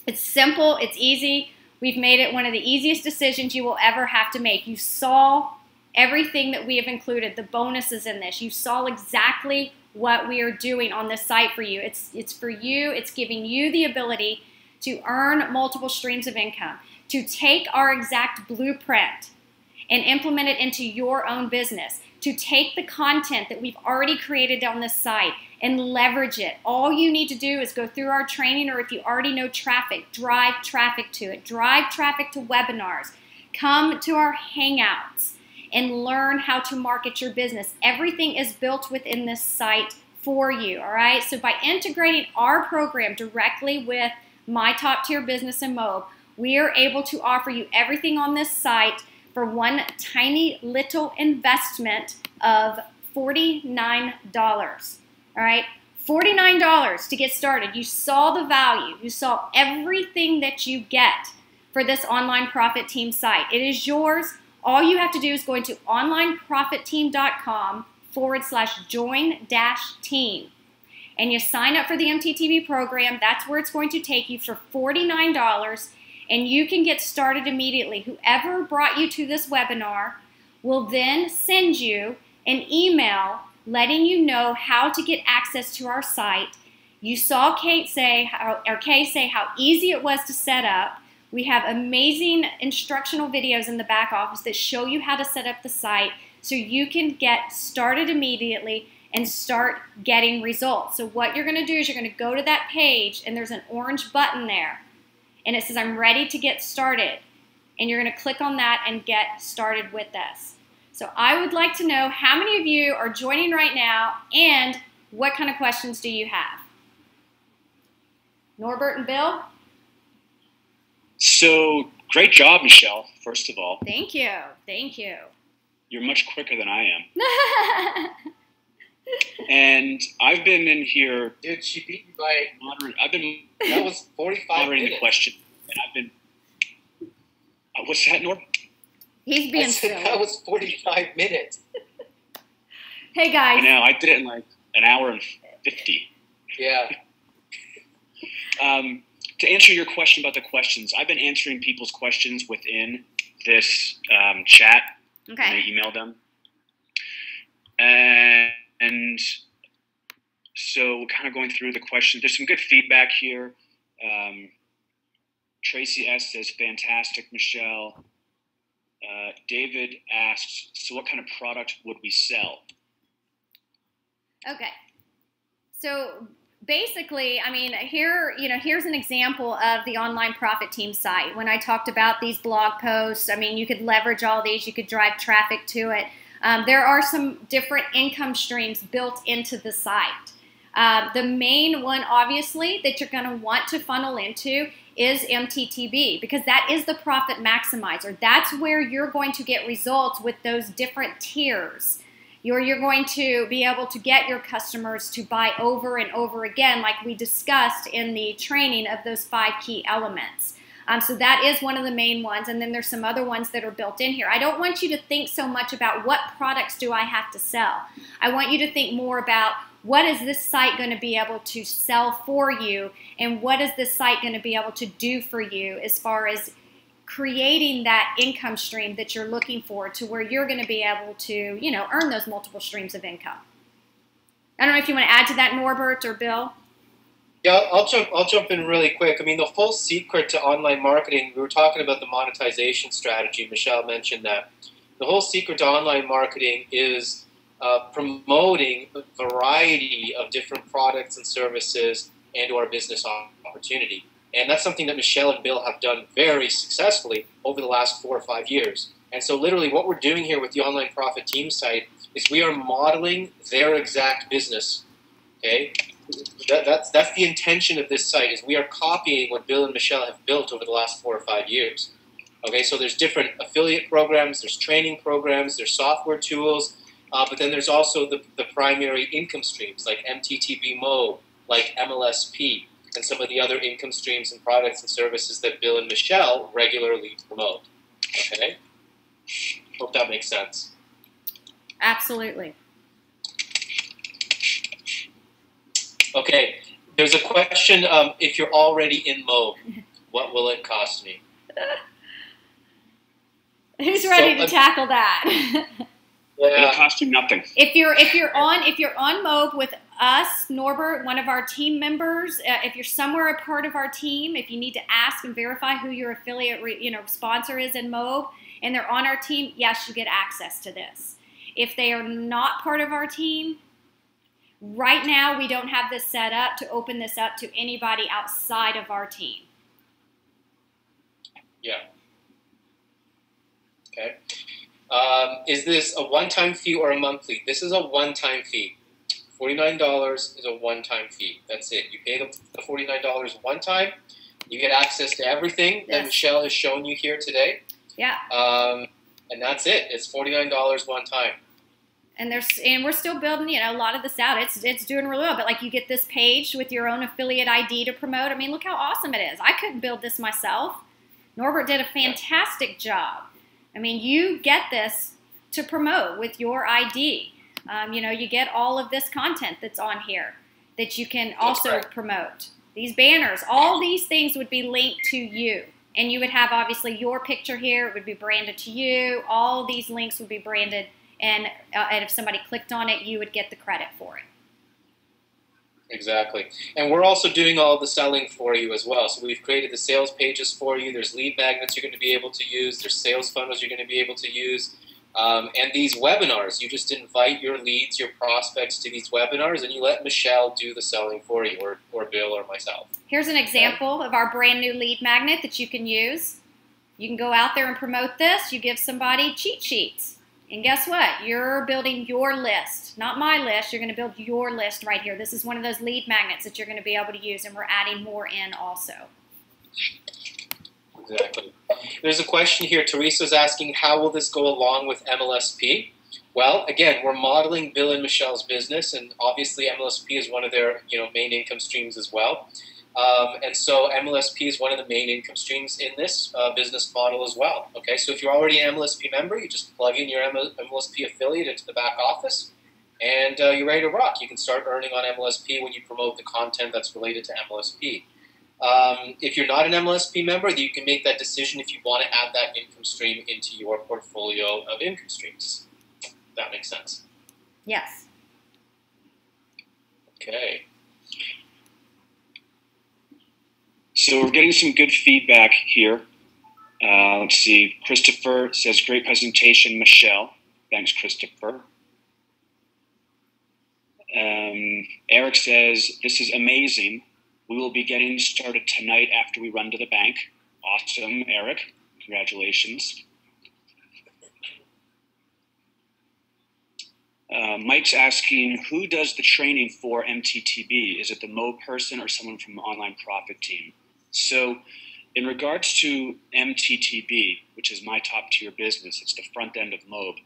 it's simple, it's easy. We've made it one of the easiest decisions you will ever have to make. You saw everything that we have included, the bonuses in this. You saw exactly what we are doing on this site for you. It's for you. It's giving you the ability to earn multiple streams of income, to take our exact blueprint and implement it into your own business, to take the content that we've already created on this site and leverage it. All you need to do is go through our training, or if you already know traffic, drive traffic to it. Drive traffic to webinars. Come to our Hangouts and learn how to market your business. Everything is built within this site for you, all right? So by integrating our program directly with My Top Tier Business and Mob, we are able to offer you everything on this site for one tiny little investment of $49, all right? $49 to get started. You saw the value. You saw everything that you get for this Online Profit Team site. It is yours. All you have to do is go into onlineprofitteam.com/join-team. And you sign up for the MTTB program. That's where it's going to take you for $49. And you can get started immediately. Whoever brought you to this webinar will then send you an email letting you know how to get access to our site. You saw Kay say how easy it was to set up. We have amazing instructional videos in the back office that show you how to set up the site so you can get started immediately and start getting results. So what you're going to do is you're going to go to that page and there's an orange button there and it says I'm ready to get started, and you're going to click on that and get started with this. So I would like to know how many of you are joining right now and what kind of questions do you have? Norbert and Bill? So, great job, Michelle, first of all. Thank you. Thank you. You're much quicker than I am. And I've been in here. Dude, she beat me by. That was 45 moderating minutes. the question. And I've been. What's that, Norb? He's being silly. That was 45 minutes. Hey, guys. I know. I did it in like an hour and 50. Yeah. To answer your question about the questions, I've been answering people's questions within this chat. Okay. And I emailed them. And so kind of going through the questions. There's some good feedback here. Tracy S. says, fantastic, Michelle. David asks, so what kind of product would we sell? Okay. So basically, I mean, here's an example of the Online Profit Team site. When I talked about these blog posts, I mean, you could leverage all these. You could drive traffic to it. There are some different income streams built into the site. The main one, obviously, that you're going to want to funnel into is MTTB, because that is the profit maximizer. That's where you're going to get results with those different tiers. You're going to be able to get your customers to buy over and over again, like we discussed in the training of those 5 key elements. So that is one of the main ones, and then there's some other ones that are built in here. I don't want you to think so much about what products do I have to sell. I want you to think more about what is this site going to be able to sell for you, and what is this site going to be able to do for you as far as creating that income stream that you're looking for, to where you're going to be able to, you know, earn those multiple streams of income. I don't know if you want to add to that, Norbert or Bill. Yeah, I'll jump in really quick. I mean, the full secret to online marketing, we were talking about the monetization strategy. Michelle mentioned that. The whole secret to online marketing is promoting a variety of different products and services and our business opportunity. And that's something that Michelle and Bill have done very successfully over the last 4 or 5 years. And so literally what we're doing here with the Online Profit Team site is we are modeling their exact business. Okay? That's the intention of this site, is we are copying what Bill and Michelle have built over the last 4 or 5 years. Okay, so there's different affiliate programs, there's training programs, there's software tools, but then there's also the primary income streams like MTTB Mo, like MLSP, and some of the other income streams and products and services that Bill and Michelle regularly promote. Okay? Hope that makes sense. Absolutely. Okay, there's a question, if you're already in Mobe, what will it cost me? Who's ready to tackle that? It'll cost you nothing. If you're on Mobe with us, Norbert, one of our team members, if you're somewhere a part of our team, if you need to ask and verify who your affiliate sponsor is in Mobe, and they're on our team, yes, you get access to this. If they are not part of our team, right now we don't have this set up to open this up to anybody outside of our team. Yeah. Okay. Is this a one-time fee or a monthly? This is a one-time fee. $49 is a one-time fee. That's it. You pay the $49 one time. You get access to everything that Michelle has shown you here today. Yeah. And that's it. It's $49 one time. And we're still building, a lot of this out. It's doing really well. But like, you get this page with your own affiliate ID to promote. I mean, look how awesome it is. I couldn't build this myself. Norbert did a fantastic job. I mean, you get this to promote with your ID. You get all of this content that's on here that you can also promote. These banners, all these things would be linked to you. And you would have, obviously, your picture here. It would be branded to you. All these links would be branded. And if somebody clicked on it, you would get the credit for it. Exactly. And we're also doing all the selling for you as well. So we've created the sales pages for you. There's lead magnets you're going to be able to use. There's sales funnels you're going to be able to use. And these webinars, you just invite your leads, your prospects to these webinars, and you let Michelle do the selling for you, or Bill or myself. Here's an example of our brand new lead magnet that you can use. You can go out there and promote this. You give somebody cheat sheets. And guess what? You're building your list, not my list. You're going to build your list right here. This is one of those lead magnets that you're going to be able to use, and we're adding more in also. Exactly. There's a question here. Teresa's asking, how will this go along with MLSP? Well, again, we're modeling Bill and Michelle's business, and obviously MLSP is one of their main income streams as well. And so MLSP is one of the main income streams in this business model as well. Okay, so if you're already an MLSP member, you just plug in your MLSP affiliate into the back office, and you're ready to rock. You can start earning on MLSP when you promote the content that's related to MLSP. If you're not an MLSP member, you can make that decision if you want to add that income stream into your portfolio of income streams. If that makes sense. Yes. Okay. So we're getting some good feedback here. Let's see. Christopher says, great presentation, Michelle. Thanks, Christopher. Eric says, this is amazing. We will be getting started tonight after we run to the bank. Awesome, Eric. Congratulations. Mike's asking, who does the training for MTTB? Is it the Mo person or someone from the Online Profit team? So in regards to MTTB, which is my top tier business, it's the front end of Mobe,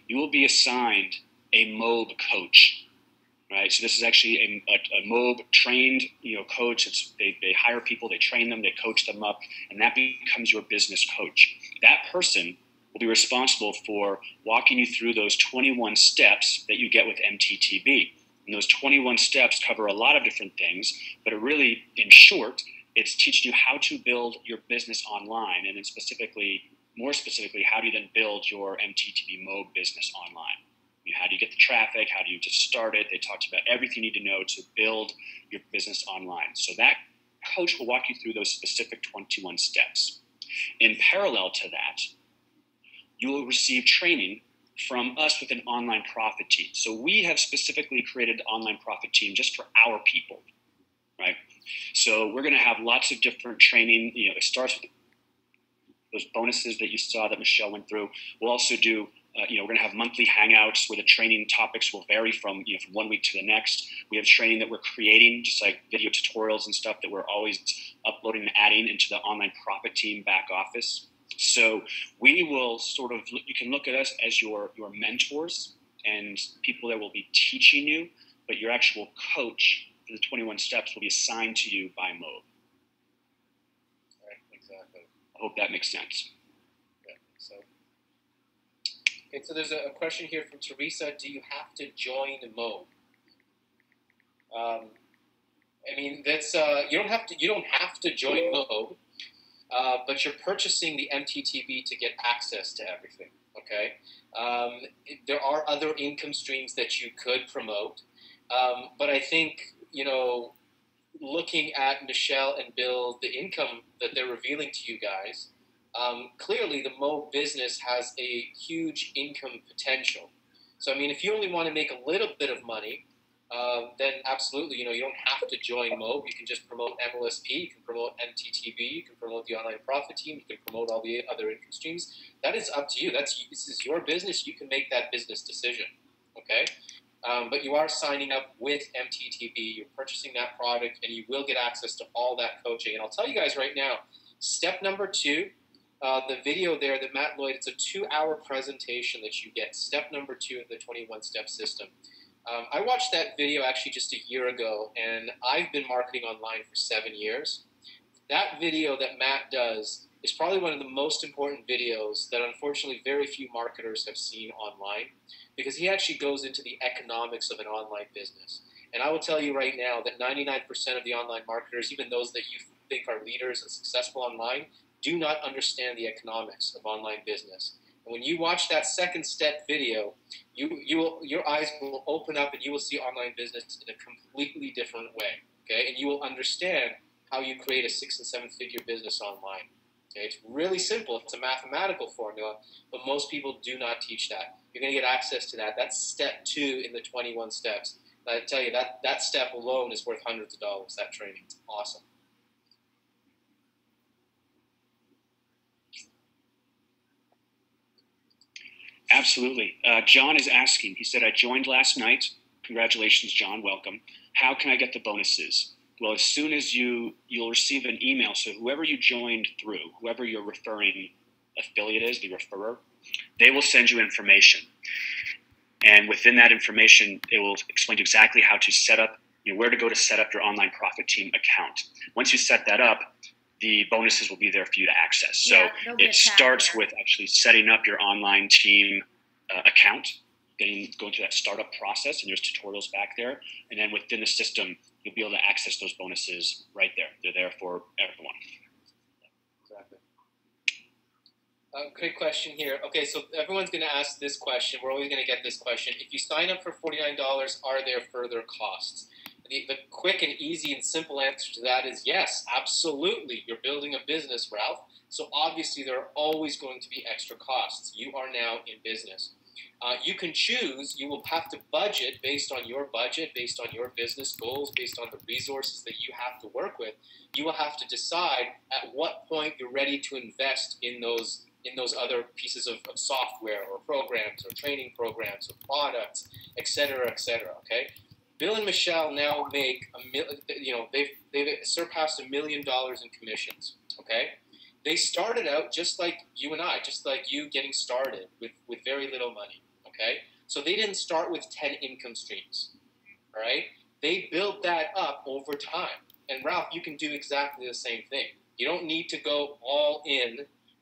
you will be assigned a Mobe coach. right? So this is actually a MOB trained, coach. They hire people, they train them, they coach them up, and that becomes your business coach. That person will be responsible for walking you through those 21 steps that you get with MTTB. And those 21 steps cover a lot of different things, but it really, in short, it's teaching you how to build your business online, and then more specifically, how do you then build your MTTB MOB business online? How do you get the traffic? How do you just start it? They talked about everything you need to know to build your business online. So that coach will walk you through those specific 21 steps. In parallel to that, you will receive training from us with an online profit team. So we have specifically created an online profit team just for our people, right? So we're going to have lots of different training. It starts with those bonuses that you saw that Michelle went through. We'll also do, we're going to have monthly hangouts where the training topics will vary from 1 week to the next. We have training that we're creating, just like video tutorials and stuff that we're always uploading and adding into the online profit team back office. So we will you can look at us as your mentors and people that will be teaching you, but your actual coach for the 21 steps will be assigned to you by MOB. Right, exactly. I hope that makes sense. Yeah, so. Okay, so there's a question here from Teresa. Do you have to join MOB? That's you don't have to join MOB. But you're purchasing the MTTB to get access to everything, okay? There are other income streams that you could promote, but I think, looking at Michelle and Bill, the income that they're revealing to you guys, clearly the MOB business has a huge income potential. So, if you only want to make a little bit of money, then absolutely, you don't have to join MOB. You can just promote MLSP, you can promote MTTB, you can promote the online profit team, you can promote all the other income streams. That is up to you. This is your business. You can make that business decision, okay? But you are signing up with MTTB. You're purchasing that product, and you will get access to all that coaching. And I'll tell you guys right now, step number 2, the video there that Matt Lloyd, it's a 2-hour presentation that you get. Step number 2 of the 21-step system. I watched that video actually just a year ago, and I've been marketing online for 7 years. That video that Matt does is probably one of the most important videos that unfortunately very few marketers have seen online, because he actually goes into the economics of an online business. And I will tell you right now that 99% of the online marketers, even those that you think are leaders and successful online, do not understand the economics of online business. And when you watch that second step video, your eyes will open up and you will see online business in a completely different way, okay? And you will understand how you create a 6- and 7-figure business online. Okay? It's really simple. It's a mathematical formula, but most people do not teach that. You're going to get access to that. That's step 2 in the 21 steps. And I tell you, that step alone is worth hundreds of dollars, that training. It's awesome. Absolutely. John is asking, he said, I joined last night. Congratulations, John. Welcome. How can I get the bonuses? Well, as soon as you'll receive an email. So whoever you joined through, whoever your referring affiliate is, the referrer, they will send you information. And within that information, it will explain exactly how to set up, where to go to set up your online profit team account. Once you set that up, the bonuses will be there for you to access. So it starts with actually setting up your online team account, going through that startup process, and there's tutorials back there. And then within the system, you'll be able to access those bonuses right there. They're there for everyone. Exactly. Great question here. Okay, so everyone's going to ask this question. We're always going to get this question. If you sign up for $49, are there further costs? The quick and easy and simple answer to that is yes, absolutely. You're building a business, Ralph, so obviously there are always going to be extra costs. You are now in business. You can choose. You will have to budget based on your budget, based on your business goals, based on the resources that you have to work with. You will have to decide at what point you're ready to invest in those other pieces of software or programs or training programs or products, et cetera, okay? Bill and Michelle now make they've surpassed $1 million in commissions. Okay, they started out just like you and I, just like you, getting started with very little money. Okay, so they didn't start with 10 income streams. all right? They build that up over time. And Ralph, you can do exactly the same thing. You don't need to go all in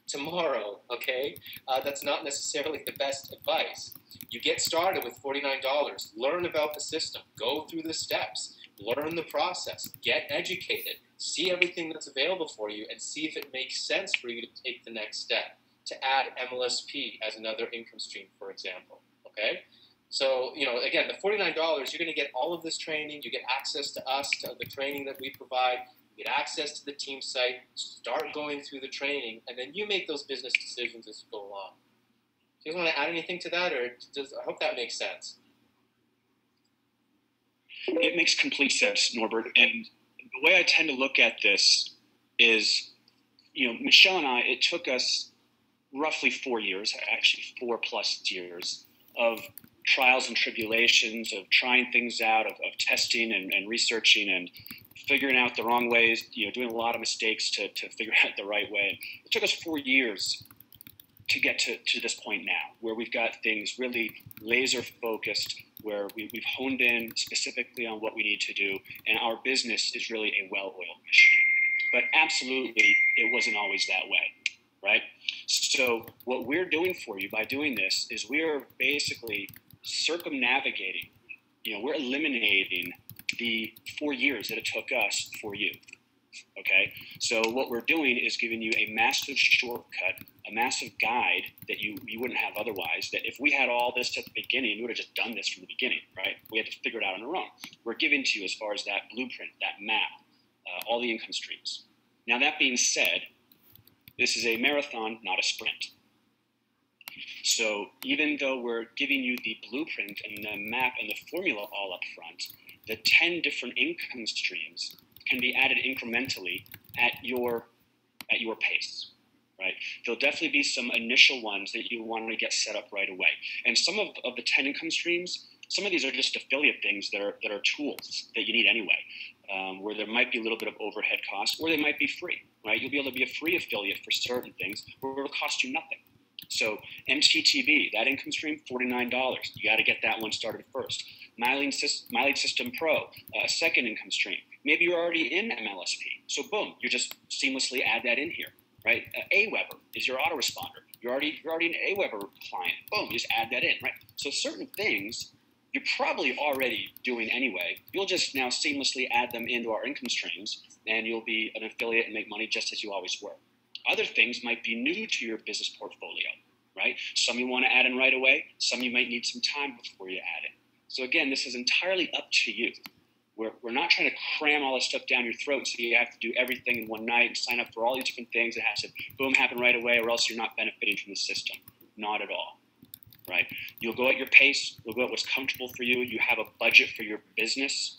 tomorrow, okay? That's not necessarily the best advice. You get started with $49, learn about the system, go through the steps, learn the process, get educated, see everything that's available for you, and see if it makes sense for you to take the next step, to add MLSP as another income stream, for example, okay? So, again, the $49, you're going to get all of this training. You get access to us, to the training that we provide. You get access to the team site. Start going through the training, and then you make those business decisions as you go along. Do you want to add anything to that, or I hope that makes sense? It makes complete sense, Norbert. And the way I tend to look at this is, Michelle and I, it took us roughly 4 years, actually 4+ years of trials and tribulations, of trying things out, of testing and researching and figuring out the wrong ways, doing a lot of mistakes to figure out the right way. It took us 4 years to get to this point now, where we've got things really laser focused, where we've honed in specifically on what we need to do, and our business is really a well-oiled machine. But absolutely, it wasn't always that way, right? So what we're doing for you by doing this is we're basically circumnavigating, we're eliminating the 4 years that it took us for you, okay? So what we're doing is giving you a massive shortcut, a massive guide that you wouldn't have otherwise, that if we had all this at the beginning, we would have just done this from the beginning, right? We had to figure it out on our own. We're giving to you as far as that blueprint, that map, all the income streams. Now, that being said, this is a marathon, not a sprint. So even though we're giving you the blueprint and the map and the formula all up front, the 10 different income streams can be added incrementally at your pace, right? There'll definitely be some initial ones that you want to get set up right away. And some of the 10 income streams, some of these are just affiliate things that are tools that you need anyway, where there might be a little bit of overhead costs, or they might be free, right? You'll be able to be a free affiliate for certain things where it'll cost you nothing. So MTTB, that income stream, $49. You got to get that one started first. Mileage System Pro, a second income stream. Maybe you're already in MLSP. So boom, you just seamlessly add that in here, right? AWeber is your autoresponder. You're already an AWeber client. Boom, you just add that in, right? So certain things you're probably already doing anyway. You'll just now seamlessly add them into our income streams, and you'll be an affiliate and make money just as you always were. Other things might be new to your business portfolio, right? Some you want to add in right away. Some you might need some time before you add it. So again, this is entirely up to you. We're not trying to cram all this stuff down your throat so you have to do everything in one night and sign up for all these different things that has to boom happen right away, or else you're not benefiting from the system. Not at all, right? You'll go at your pace. You'll go at what's comfortable for you. You have a budget for your business.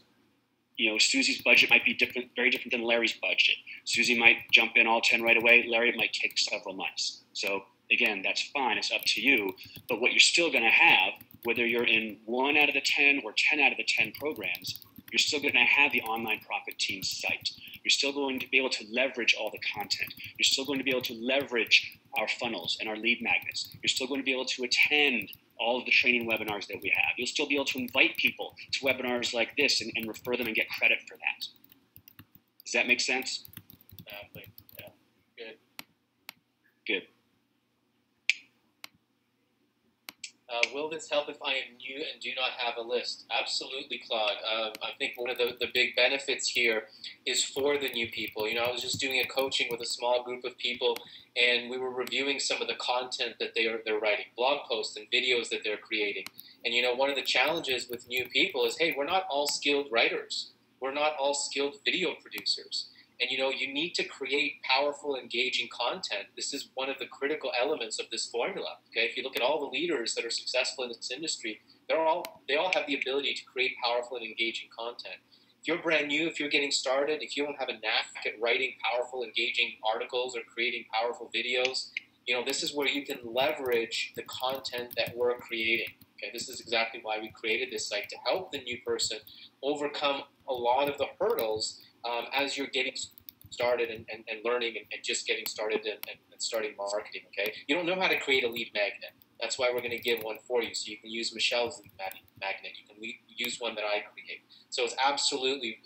Susie's budget might be different, very different than Larry's budget. Susie might jump in all 10 right away. Larry, it might take several months. So again, that's fine. It's up to you. But what you're still going to have, whether you're in 1 out of the 10 or 10 out of the 10 programs, you're still going to have the Online Profit Team site. You're still going to be able to leverage all the content. You're still going to be able to leverage our funnels and our lead magnets. You're still going to be able to attend all of the training webinars that we have. You'll still be able to invite people to webinars like this and refer them and get credit for that. Does that make sense? Exactly. Yeah. Good. Good. Will this help if I am new and do not have a list? Absolutely, Claude. I think one of the big benefits here is for the new people. I was just doing a coaching with a small group of people, and we were reviewing some of the content that they're writing, blog posts and videos that they're creating. And, one of the challenges with new people is, hey, we're not all skilled writers. We're not all skilled video producers. And, you need to create powerful, engaging content. This is one of the critical elements of this formula. Okay, if you look at all the leaders that are successful in this industry, they all have the ability to create powerful and engaging content. If you're brand new, if you're getting started, if you don't have a knack at writing powerful, engaging articles or creating powerful videos, this is where you can leverage the content that we're creating. Okay, this is exactly why we created this site, to help the new person overcome a lot of the hurdles as you're getting started and learning and just getting started and starting marketing, okay? You don't know how to create a lead magnet. That's why we're going to give one for you. So you can use Michelle's lead magnet. You can use one that I create. So it's absolutely,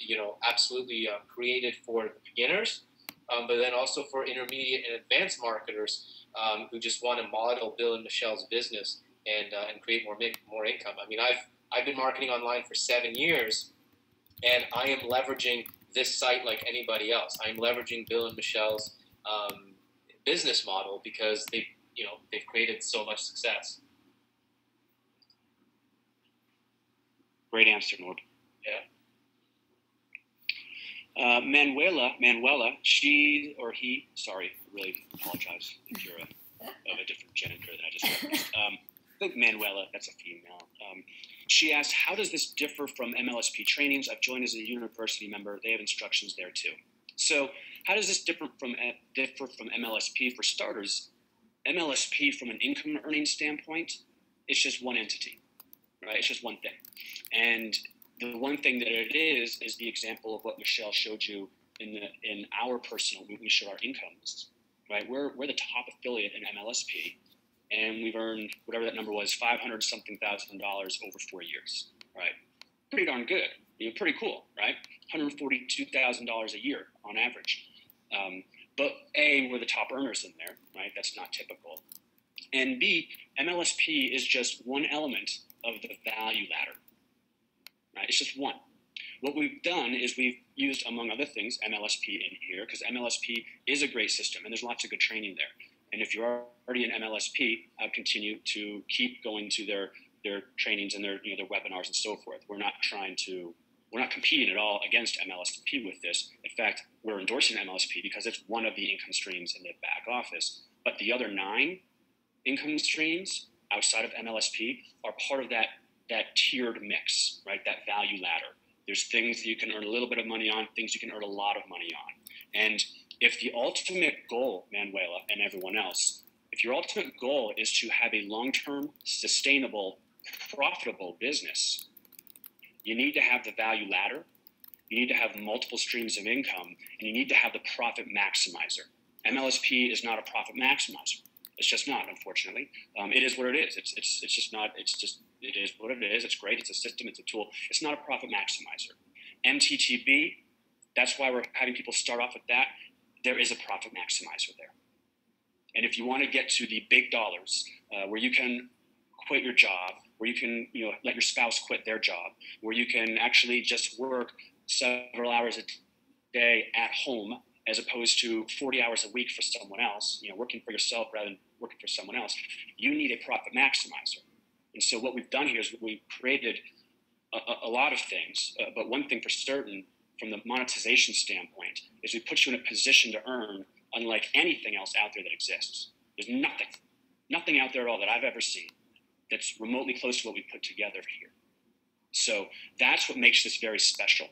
created for the beginners, but then also for intermediate and advanced marketers who just want to model Bill and Michelle's business and create more income. I mean, I've been marketing online for 7 years, and I am leveraging this site like anybody else. I'm leveraging Bill and Michelle's business model because they've created so much success. Great answer, Norb. Yeah. Manuela, she or he, sorry, I really apologize if you're of a different gender than I just referenced. I think Manuela, that's a female. She asked, how does this differ from MLSP trainings? I've joined as a university member. They have instructions there too. So how does this differ from MLSP? For starters, MLSP from an income earning standpoint, it's just one entity, right? It's just one thing. And the one thing that it is the example of what Michelle showed you in our personal, we show our incomes, right? We're the top affiliate in MLSP, and we've earned whatever that number was, $500-something thousand over 4 years, right? Pretty darn good. Pretty cool, right? $142,000 a year on average. But A, we're the top earners in there, right? That's not typical. And B, MLSP is just one element of the value ladder, right? It's just one. What we've done is we've used, among other things, MLSP in here, because MLSP is a great system, and there's lots of good training there. And if you're already in MLSP, I would continue to keep going to their trainings and their webinars and so forth. We're not competing at all against MLSP with this. In fact, we're endorsing MLSP because it's one of the income streams in the back office. But the other 9 income streams outside of MLSP are part of that tiered mix, right? That value ladder. There's things that you can earn a little bit of money on, things you can earn a lot of money on. And if the ultimate goal, Manuela and everyone else, if your ultimate goal is to have a long-term, sustainable, profitable business, you need to have the value ladder, you need to have multiple streams of income, and you need to have the profit maximizer. MLSP is not a profit maximizer. It's just not, unfortunately. It is what it is. It is what it is. It's great. It's a system. It's a tool. It's not a profit maximizer. MTTB, that's why we're having people start off with that. There is a profit maximizer there. And if you want to get to the big dollars, where you can quit your job, where you can let your spouse quit their job, where you can actually just work several hours a day at home as opposed to 40 hours a week for someone else, working for yourself rather than working for someone else, you need a profit maximizer. And so what we've done here is we've created a lot of things, but one thing for certain from the monetization standpoint is we put you in a position to earn unlike anything else out there that exists. There's nothing out there at all that I've ever seen that's remotely close to what we put together here. So that's what makes this very special.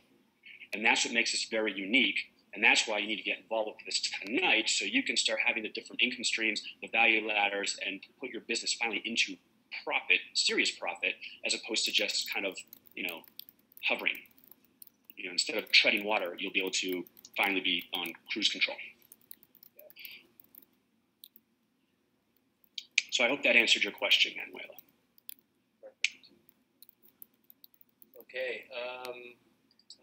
And that's what makes this very unique. And that's why you need to get involved with this tonight so you can start having the different income streams, the value ladders, and put your business finally into profit, serious profit, as opposed to just kind of, hovering. Instead of treading water, you'll be able to finally be on cruise control. So I hope that answered your question, Manuela. Okay.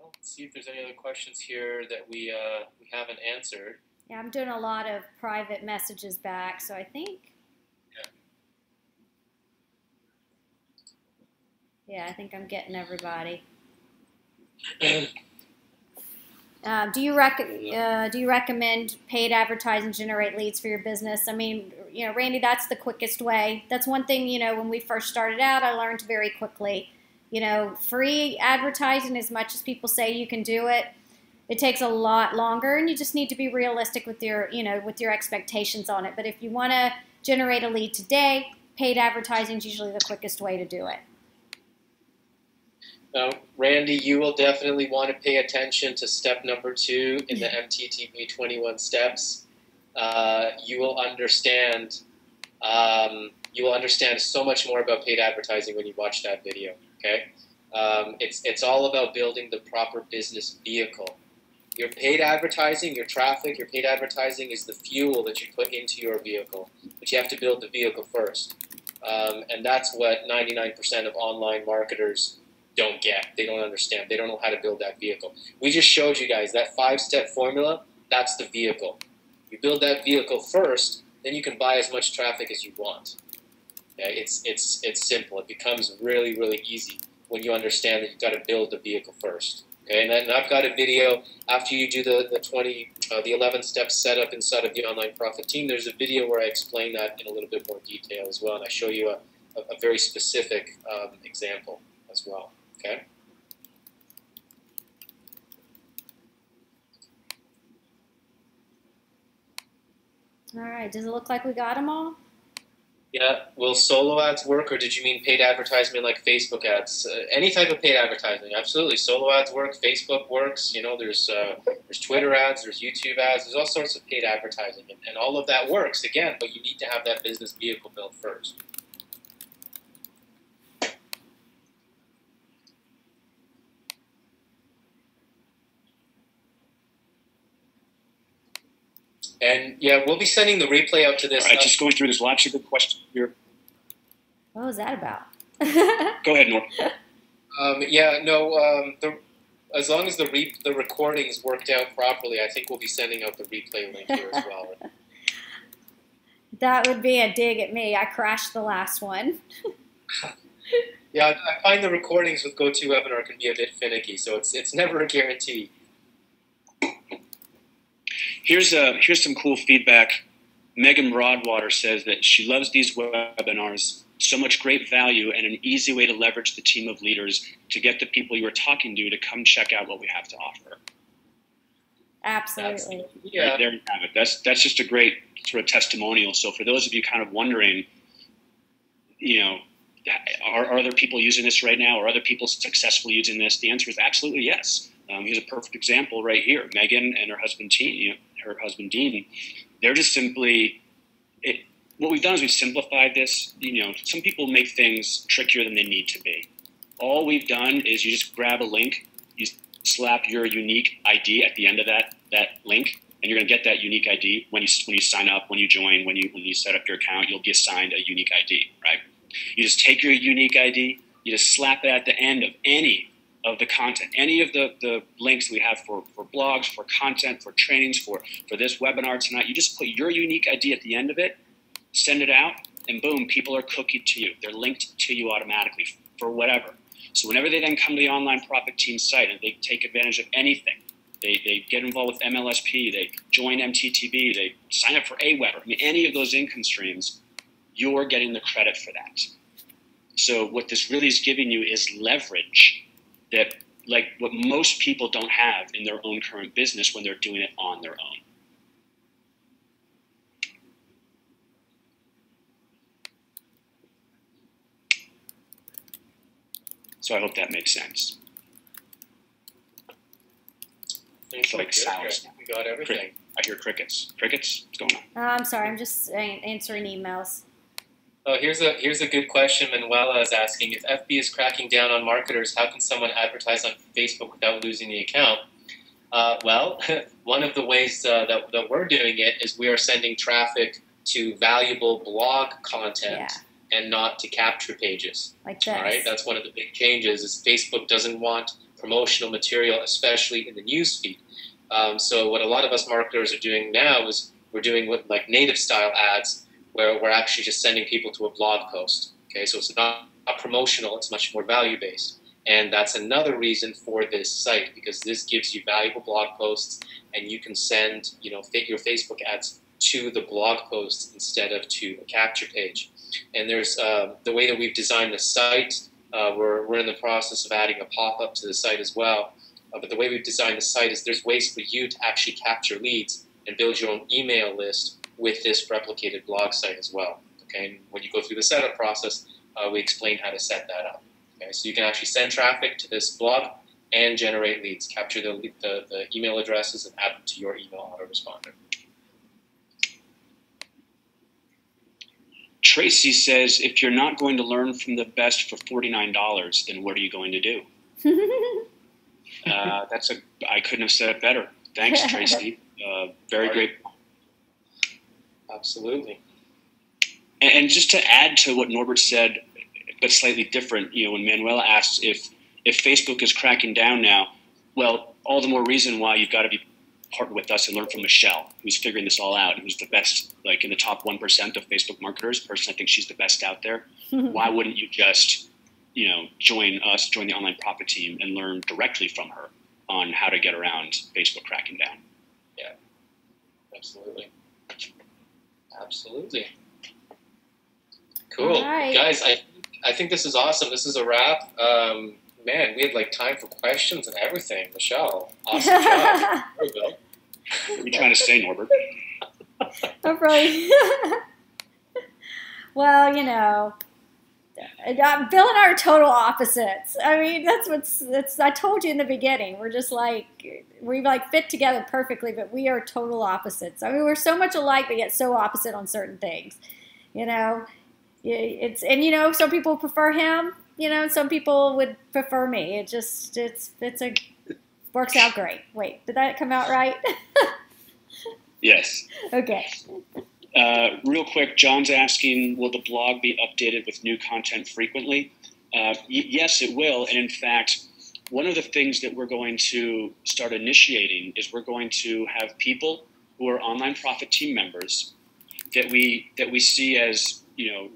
Let's see if there's any other questions here that we haven't answered. Yeah, I'm doing a lot of private messages back, so I think. Yeah, I think I'm getting everybody. Do you recommend paid advertising generate leads for your business? I mean, Randy, that's the quickest way. That's one thing, when we first started out, I learned very quickly. Free advertising, as much as people say you can do it, it takes a lot longer, and you just need to be realistic with your, with your expectations on it. But if you want to generate a lead today, paid advertising is usually the quickest way to do it. Now, Randy, you will definitely want to pay attention to step number 2 in the MTTB 21 steps. You will understand so much more about paid advertising when you watch that video. Okay, it's all about building the proper business vehicle. Your paid advertising, your traffic, your paid advertising is the fuel that you put into your vehicle, but you have to build the vehicle first. And that's what 99% of online marketers don't get. They don't understand. They don't know how to build that vehicle. We just showed you guys that 5-step formula. That's the vehicle. You build that vehicle first, then you can buy as much traffic as you want. Okay? It's simple. It becomes really, really easy when you understand that you've got to build the vehicle first. Okay? And then I've got a video after you do the 11 step setup inside of the online profit team. There's a video where I explain that in a little bit more detail as well, and I show you a very specific example as well. Okay. All right. Does it look like we got them all? Yeah. Will solo ads work, or did you mean paid advertisement like Facebook ads? Any type of paid advertising, absolutely. Solo ads work. Facebook works. You know, there's Twitter ads, there's YouTube ads, there's all sorts of paid advertising, and all of that works again. But you need to have that business vehicle built first. And yeah, we'll be sending the replay out to this. All right, just going through this. Lots of good questions here. What was that about? Go ahead, Nor. As long as the recordings worked out properly, I think we'll be sending out the replay link here as well. That would be a dig at me. I crashed the last one. Yeah, I find the recordings with GoToWebinar can be a bit finicky, so it's never a guarantee. Here's some cool feedback. Megan Broadwater says that she loves these webinars. So much great value and an easy way to leverage the team of leaders to get the people you were talking to come check out what we have to offer. Absolutely. Yeah. Right, there you have it. That's just a great sort of testimonial. So for those of you kind of wondering, you know, are other people using this right now? Are other people successfully using this? The answer is absolutely yes. Here's a perfect example right here. Megan and her husband Dean, they're just simply, what we've done is we've simplified this. You know, some people make things trickier than they need to be. All we've done is you just grab a link, you slap your unique ID at the end of that link, and you're going to get that unique ID when you sign up, when you join, when you set up your account. You'll be assigned a unique ID, right? You just take your unique ID, you just slap it at the end of any of the content, any of the links we have for blogs, for content, for trainings, for this webinar tonight. You just put your unique ID at the end of it, send it out, and boom, people are cookied to you. They're linked to you automatically for whatever. So whenever they then come to the online profit team site and they take advantage of anything, they get involved with MLSP, they join MTTB, they sign up for AWeber, I mean, any of those income streams, you're getting the credit for that. So what this really is giving you is leverage that, like, what most people don't have in their own current business when they're doing it on their own. So I hope that makes sense. It's like sounds. We got everything. I hear crickets. Crickets? What's going on? I'm sorry. I'm just answering emails. Oh, here's a good question Manuela is asking. If FB is cracking down on marketers, how can someone advertise on Facebook without losing the account? Well, one of the ways that we're doing it is we are sending traffic to valuable blog content and not to capture pages. Like this. All right, that's one of the big changes is Facebook doesn't want promotional material, especially in the newsfeed. So what a lot of us marketers are doing now is we're doing what, like native style ads, where we're actually just sending people to a blog post. Okay, so it's not promotional, it's much more value-based. And that's another reason for this site, because this gives you valuable blog posts and you can send, you know, your Facebook ads to the blog posts instead of to a capture page. And there's the way that we've designed the site, we're in the process of adding a pop-up to the site as well. But the way we've designed the site is there's ways for you to actually capture leads and build your own email list with this replicated blog site as well. Okay, and when you go through the setup process, we explain how to set that up. Okay, so you can actually send traffic to this blog and generate leads, capture the email addresses and add them to your email autoresponder. Tracy says, if you're not going to learn from the best for $49, then what are you going to do? I couldn't have said it better. Thanks, Tracy. Very great. Absolutely. And just to add to what Norbert said, but slightly different, when Manuela asks if Facebook is cracking down now, well, all the more reason why you've got to be partner with us and learn from Michelle, who's figuring this all out, and who's the best, like in the top 1% of Facebook marketers. Personally, I think she's the best out there. Why wouldn't you just, join us, join the online profit team, and learn directly from her on how to get around Facebook cracking down? Yeah, absolutely. Absolutely. Cool. All right. Guys, I think this is awesome. This is a wrap. Man, we had like time for questions and everything. Michelle, awesome job. There we go. What are you trying to say, Norbert? I'm probably well, Bill and I are total opposites. I mean, I told you in the beginning. We're just we fit together perfectly, but we are total opposites. I mean, we're so much alike, but yet so opposite on certain things. Some people prefer him. Some people would prefer me. It works out great. Wait, did that come out right? Yes. Okay. Real quick, John's asking, will the blog be updated with new content frequently? Yes, it will. And in fact, one of the things that we're going to start initiating is we're going to have people who are online profit team members that we see as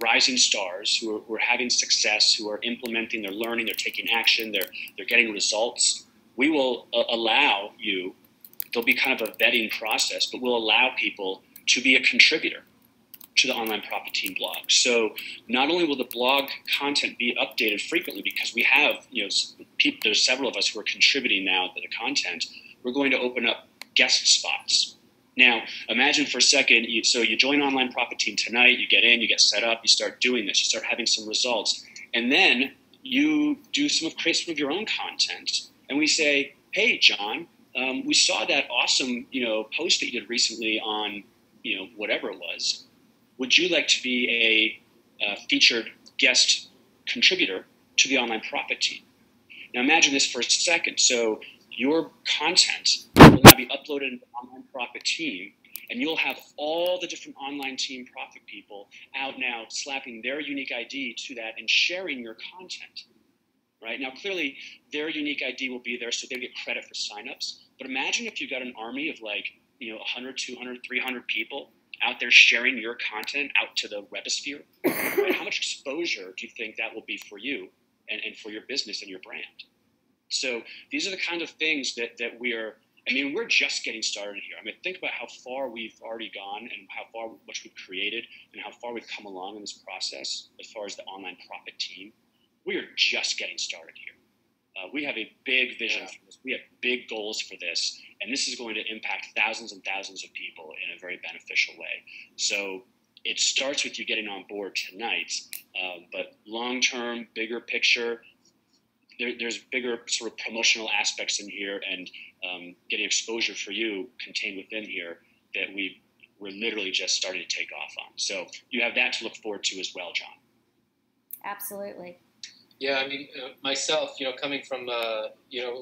rising stars who are having success, who are implementing, they're learning, they're taking action, they're getting results. We will allow you. There'll be kind of a vetting process, but we'll allow people to be a contributor to the online profit team blog. So not only will the blog content be updated frequently, because we have, there's several of us who are contributing now to the content, we're going to open up guest spots. Now, imagine for a second, so you join Online Profit Team tonight, you get in, you get set up, you start doing this, you start having some results, and then you create some of your own content, and we say, hey, John, we saw that awesome, post that you did recently on, whatever it was. Would you like to be a featured guest contributor to the Online Profit Team? Now, imagine this for a second. So your content will now be uploaded into the Online Profit Team, and you'll have all the different online team profit people out now slapping their unique ID to that and sharing your content. Right? Now, clearly, their unique ID will be there, so they get credit for signups. But imagine if you got an army of 100, 200, 300 people out there sharing your content out to the webosphere. Right? How much exposure do you think that will be for you and for your business and your brand? So these are the kind of things that we're just getting started here. I mean, think about how far we've already gone and how much we've created and how far we've come along in this process as far as the online profit team. We are just getting started here. We have a big vision for this. We have big goals for this, and this is going to impact thousands and thousands of people in a very beneficial way. So it starts with you getting on board tonight, but long-term, bigger picture, there's bigger sort of promotional aspects in here and getting exposure for you contained within here that we're literally just starting to take off on. So you have that to look forward to as well, John. Absolutely. Yeah, I mean, myself, coming from,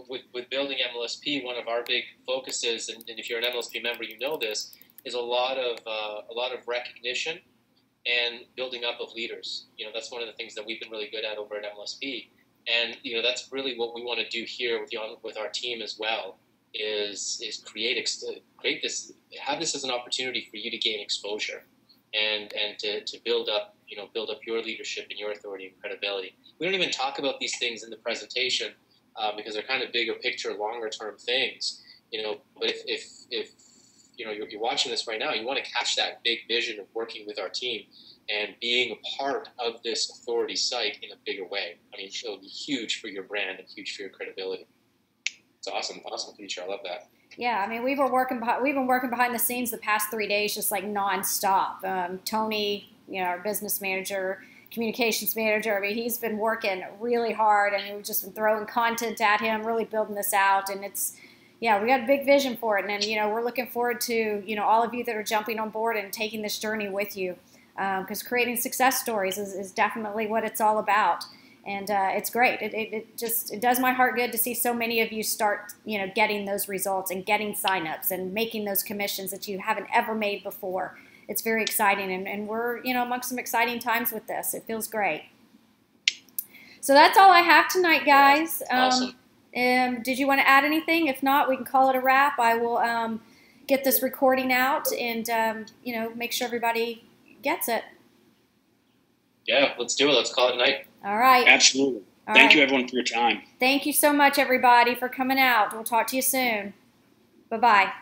with building MLSP, one of our big focuses, and if you're an MLSP member, you know this, is a lot of recognition and building up of leaders. That's one of the things that we've been really good at over at MLSP. And, that's really what we want to do here with our team as well, is create this, have this as an opportunity for you to gain exposure and to build up your leadership and your authority and credibility. We don't even talk about these things in the presentation because they're kind of bigger picture, longer term things, but if you're watching this right now, you want to catch that big vision of working with our team and being a part of this authority site in a bigger way. I mean, it'll be huge for your brand and huge for your credibility. It's awesome feature. I love that. Yeah, I mean, we've been working behind the scenes the past 3 days, just like nonstop. Tony, our business manager, communications manager, I mean, he's been working really hard, and we've just been throwing content at him, really building this out, and we got a big vision for it, and we're looking forward to all of you that are jumping on board and taking this journey with you, because creating success stories is definitely what it's all about. And it's great. It does my heart good to see so many of you start, getting those results and getting signups and making those commissions that you haven't ever made before. it's very exciting, and we're amongst some exciting times with this. It feels great. So that's all I have tonight, guys. Awesome. Did you want to add anything? If not, we can call it a wrap. I will get this recording out and make sure everybody gets it. Yeah, let's do it. Let's call it a night. All right. Absolutely. Thank you, everyone, for your time. Thank you so much, everybody, for coming out. We'll talk to you soon. Bye-bye.